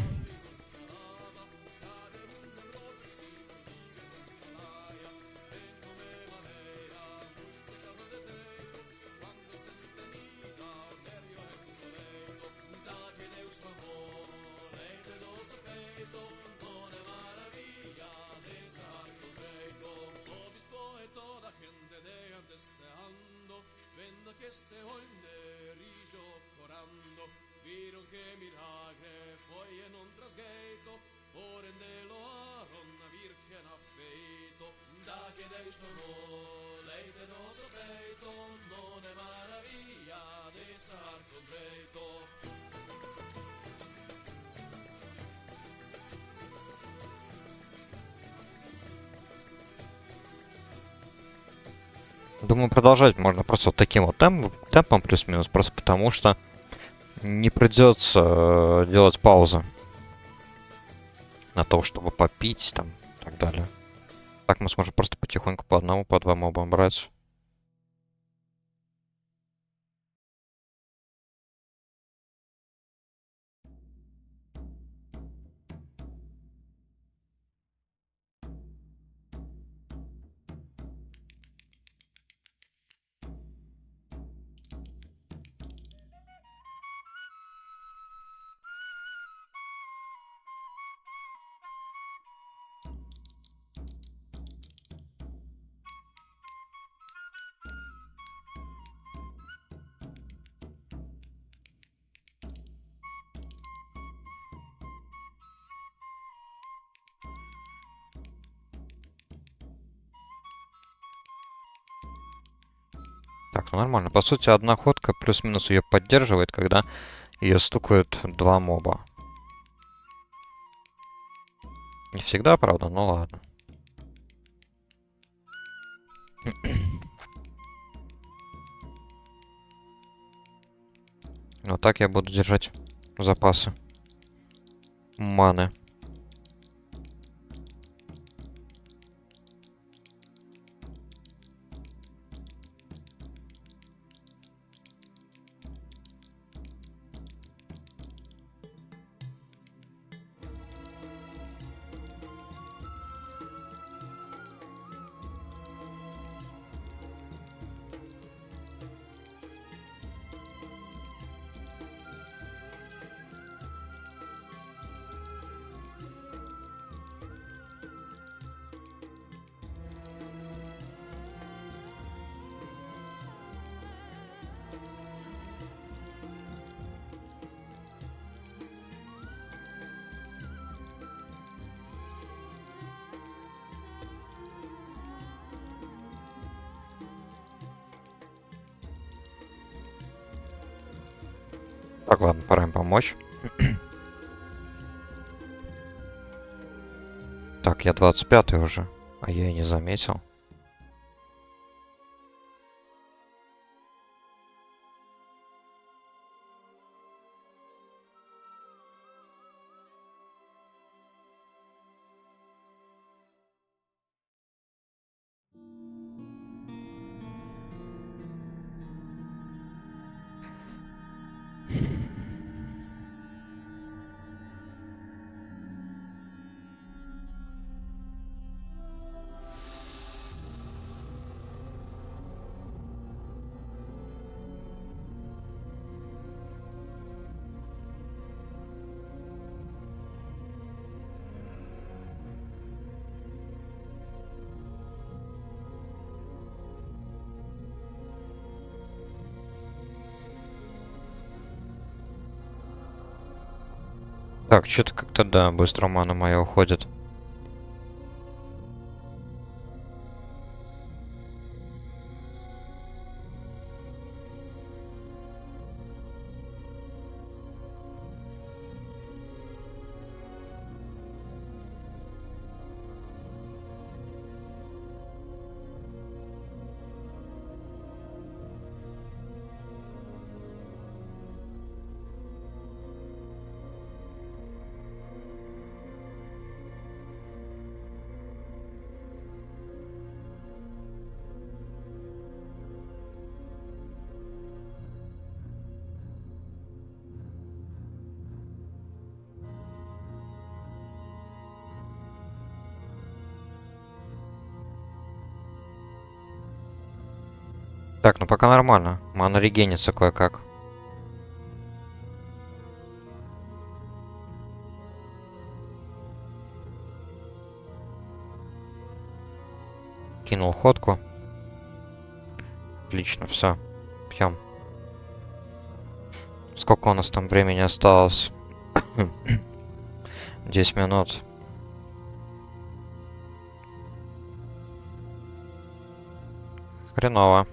Думаю, продолжать можно просто вот таким вот темпом плюс-минус, просто потому что не придется делать паузы на то, чтобы попить там и так далее. Так мы сможем просто потихоньку по одному, по два моба брать. Так, ну нормально. По сути, одна ходка плюс-минус ее поддерживает, когда ее стукают два моба. Не всегда, правда, но ладно. Вот так я буду держать запасы маны. Так, ладно, пора им помочь. Так, я 25-й уже, а я и не заметил. Так, что-то как-то, да, быстро мана моя уходит. Так, ну пока нормально. Мана регенится кое-как. Кинул ходку. Отлично, все. Пьем. Сколько у нас там времени осталось? 10 минут. Хреново.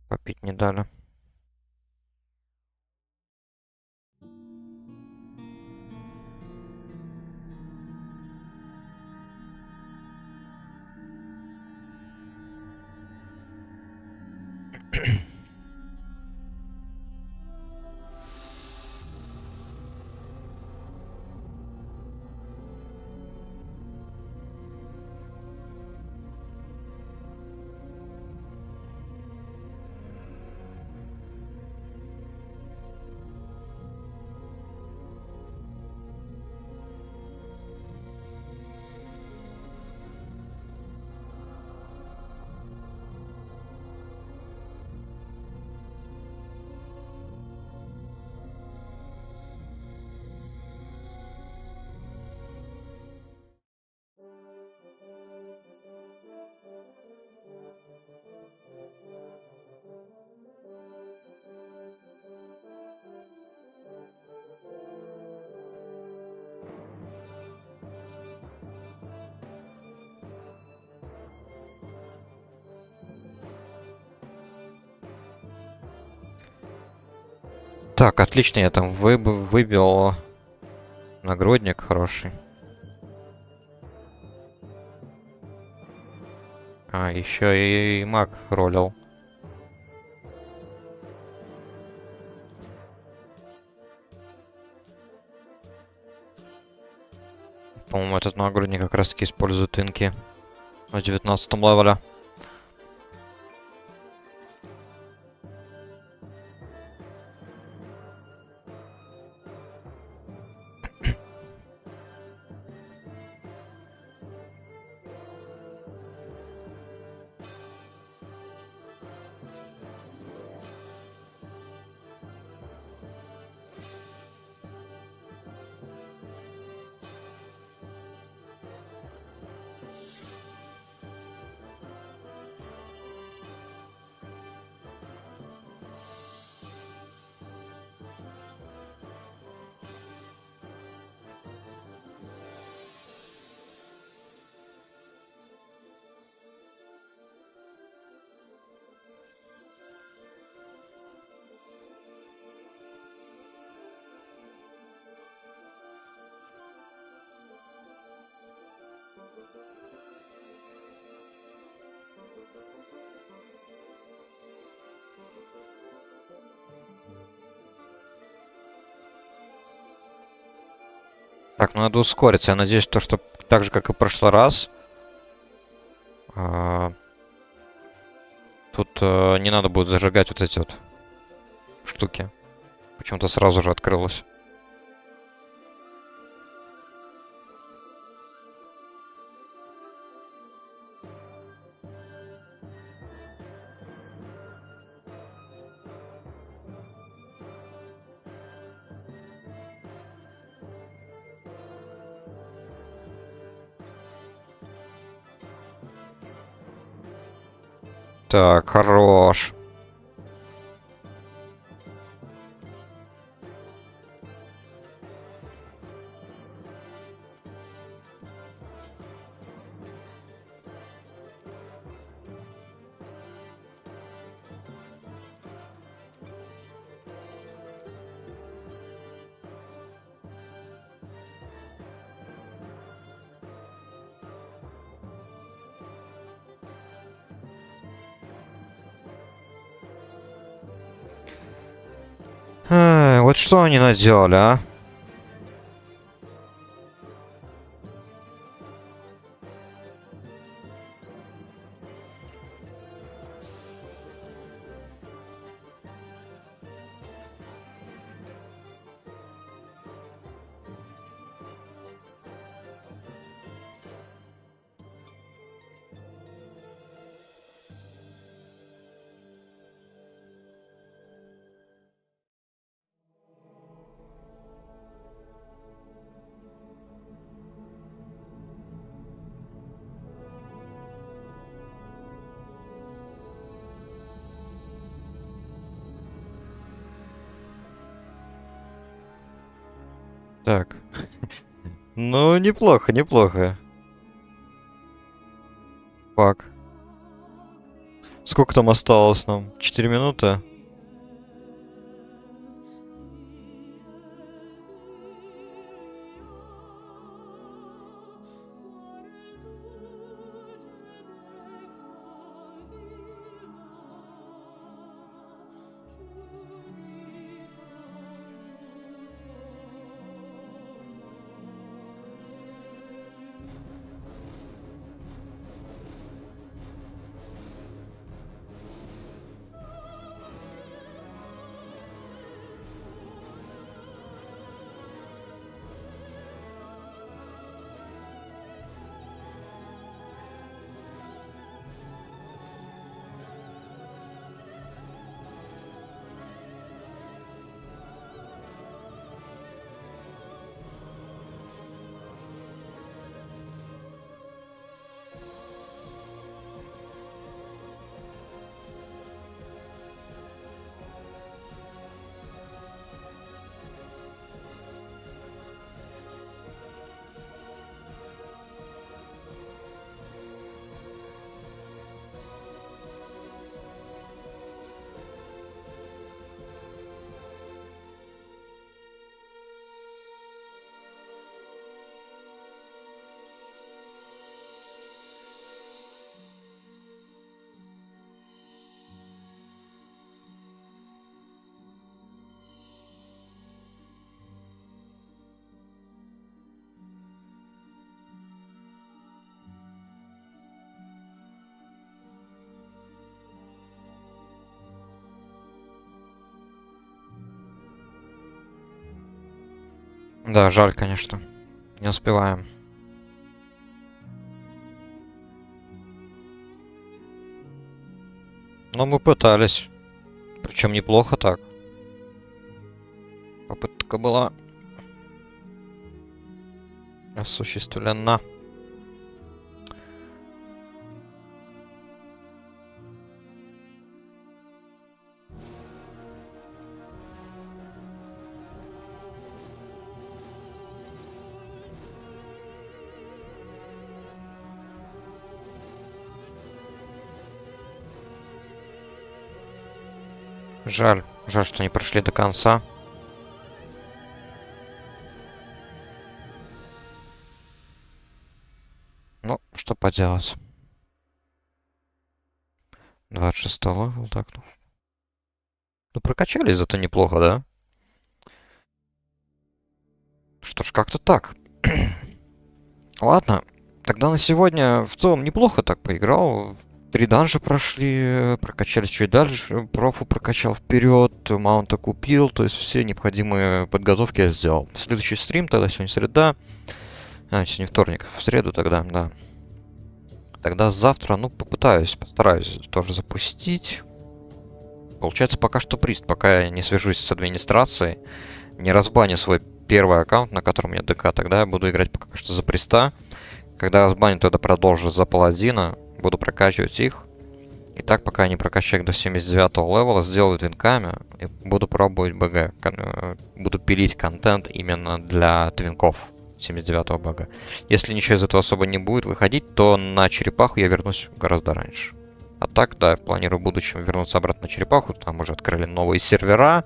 Попить не дали. Так, отлично, я там выбил нагрудник хороший. А, еще и маг ролил. По-моему, этот нагрудник как раз таки использует инки на 19 левеле. Так, ну надо ускориться. Я надеюсь, то, что так же, как и в прошлый раз, а, тут не надо будет зажигать вот эти вот штуки. Почему-то сразу же открылось. Так, хорош. Вот что они наделали, а? Так. Ну, неплохо, неплохо. Фак. Сколько там осталось нам? 4 минуты? Да, жаль, конечно. Не успеваем. Но мы пытались. Причем неплохо так. Попытка была осуществлена. Жаль. Жаль, что не прошли до конца. Ну, что поделать. 26-го, вот так. Ну, прокачались зато неплохо, да? Что ж, как-то так. Ладно, тогда на сегодня в целом неплохо так поиграл. 3 данжа прошли, прокачались чуть дальше, профу прокачал вперед, маунта купил, то есть все необходимые подготовки я сделал. Следующий стрим, тогда сегодня среда. Сегодня вторник, в среду тогда, да. Тогда завтра, ну, постараюсь тоже запустить. Получается, пока что прист, пока я не свяжусь с администрацией, не разбаню свой первый аккаунт, на котором у меня ДК, тогда я буду играть пока что за приста. Когда разбаню, тогда продолжу за паладина, буду прокачивать их. И так, пока я не прокачаю их до 79-го левела, сделаю твинками и буду пробовать БГ. Буду пилить контент именно для твинков 79-го БГ. Если ничего из этого особо не будет выходить, то на черепаху я вернусь гораздо раньше. А так, да, планирую в будущем вернуться обратно на черепаху. Там уже открыли новые сервера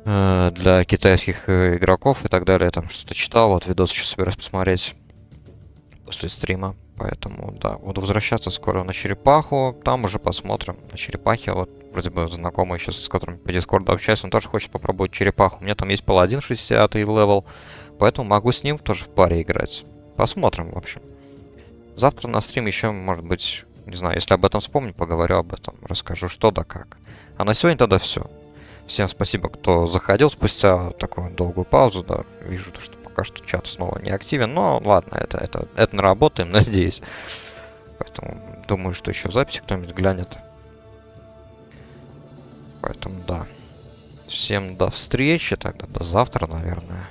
для китайских игроков и так далее. Там что-то читал, вот видос еще собираюсь посмотреть после стрима. Поэтому, да, буду возвращаться скоро на черепаху. Там уже посмотрим. На черепахе вот вроде бы знакомый сейчас, с которым по Дискорду общаюсь, он тоже хочет попробовать черепаху. У меня там есть паладин 60 левел, поэтому могу с ним тоже в паре играть. Посмотрим, в общем. Завтра на стрим еще, может быть, не знаю, если об этом вспомню, поговорю об этом, расскажу что да как. А на сегодня тогда все. Всем спасибо, кто заходил спустя такую долгую паузу, да. Вижу, что пока что чат снова не активен, но ладно, это наработаем, надеюсь. Поэтому думаю, что еще в записи кто-нибудь глянет. Поэтому да. Всем до встречи, тогда до завтра, наверное.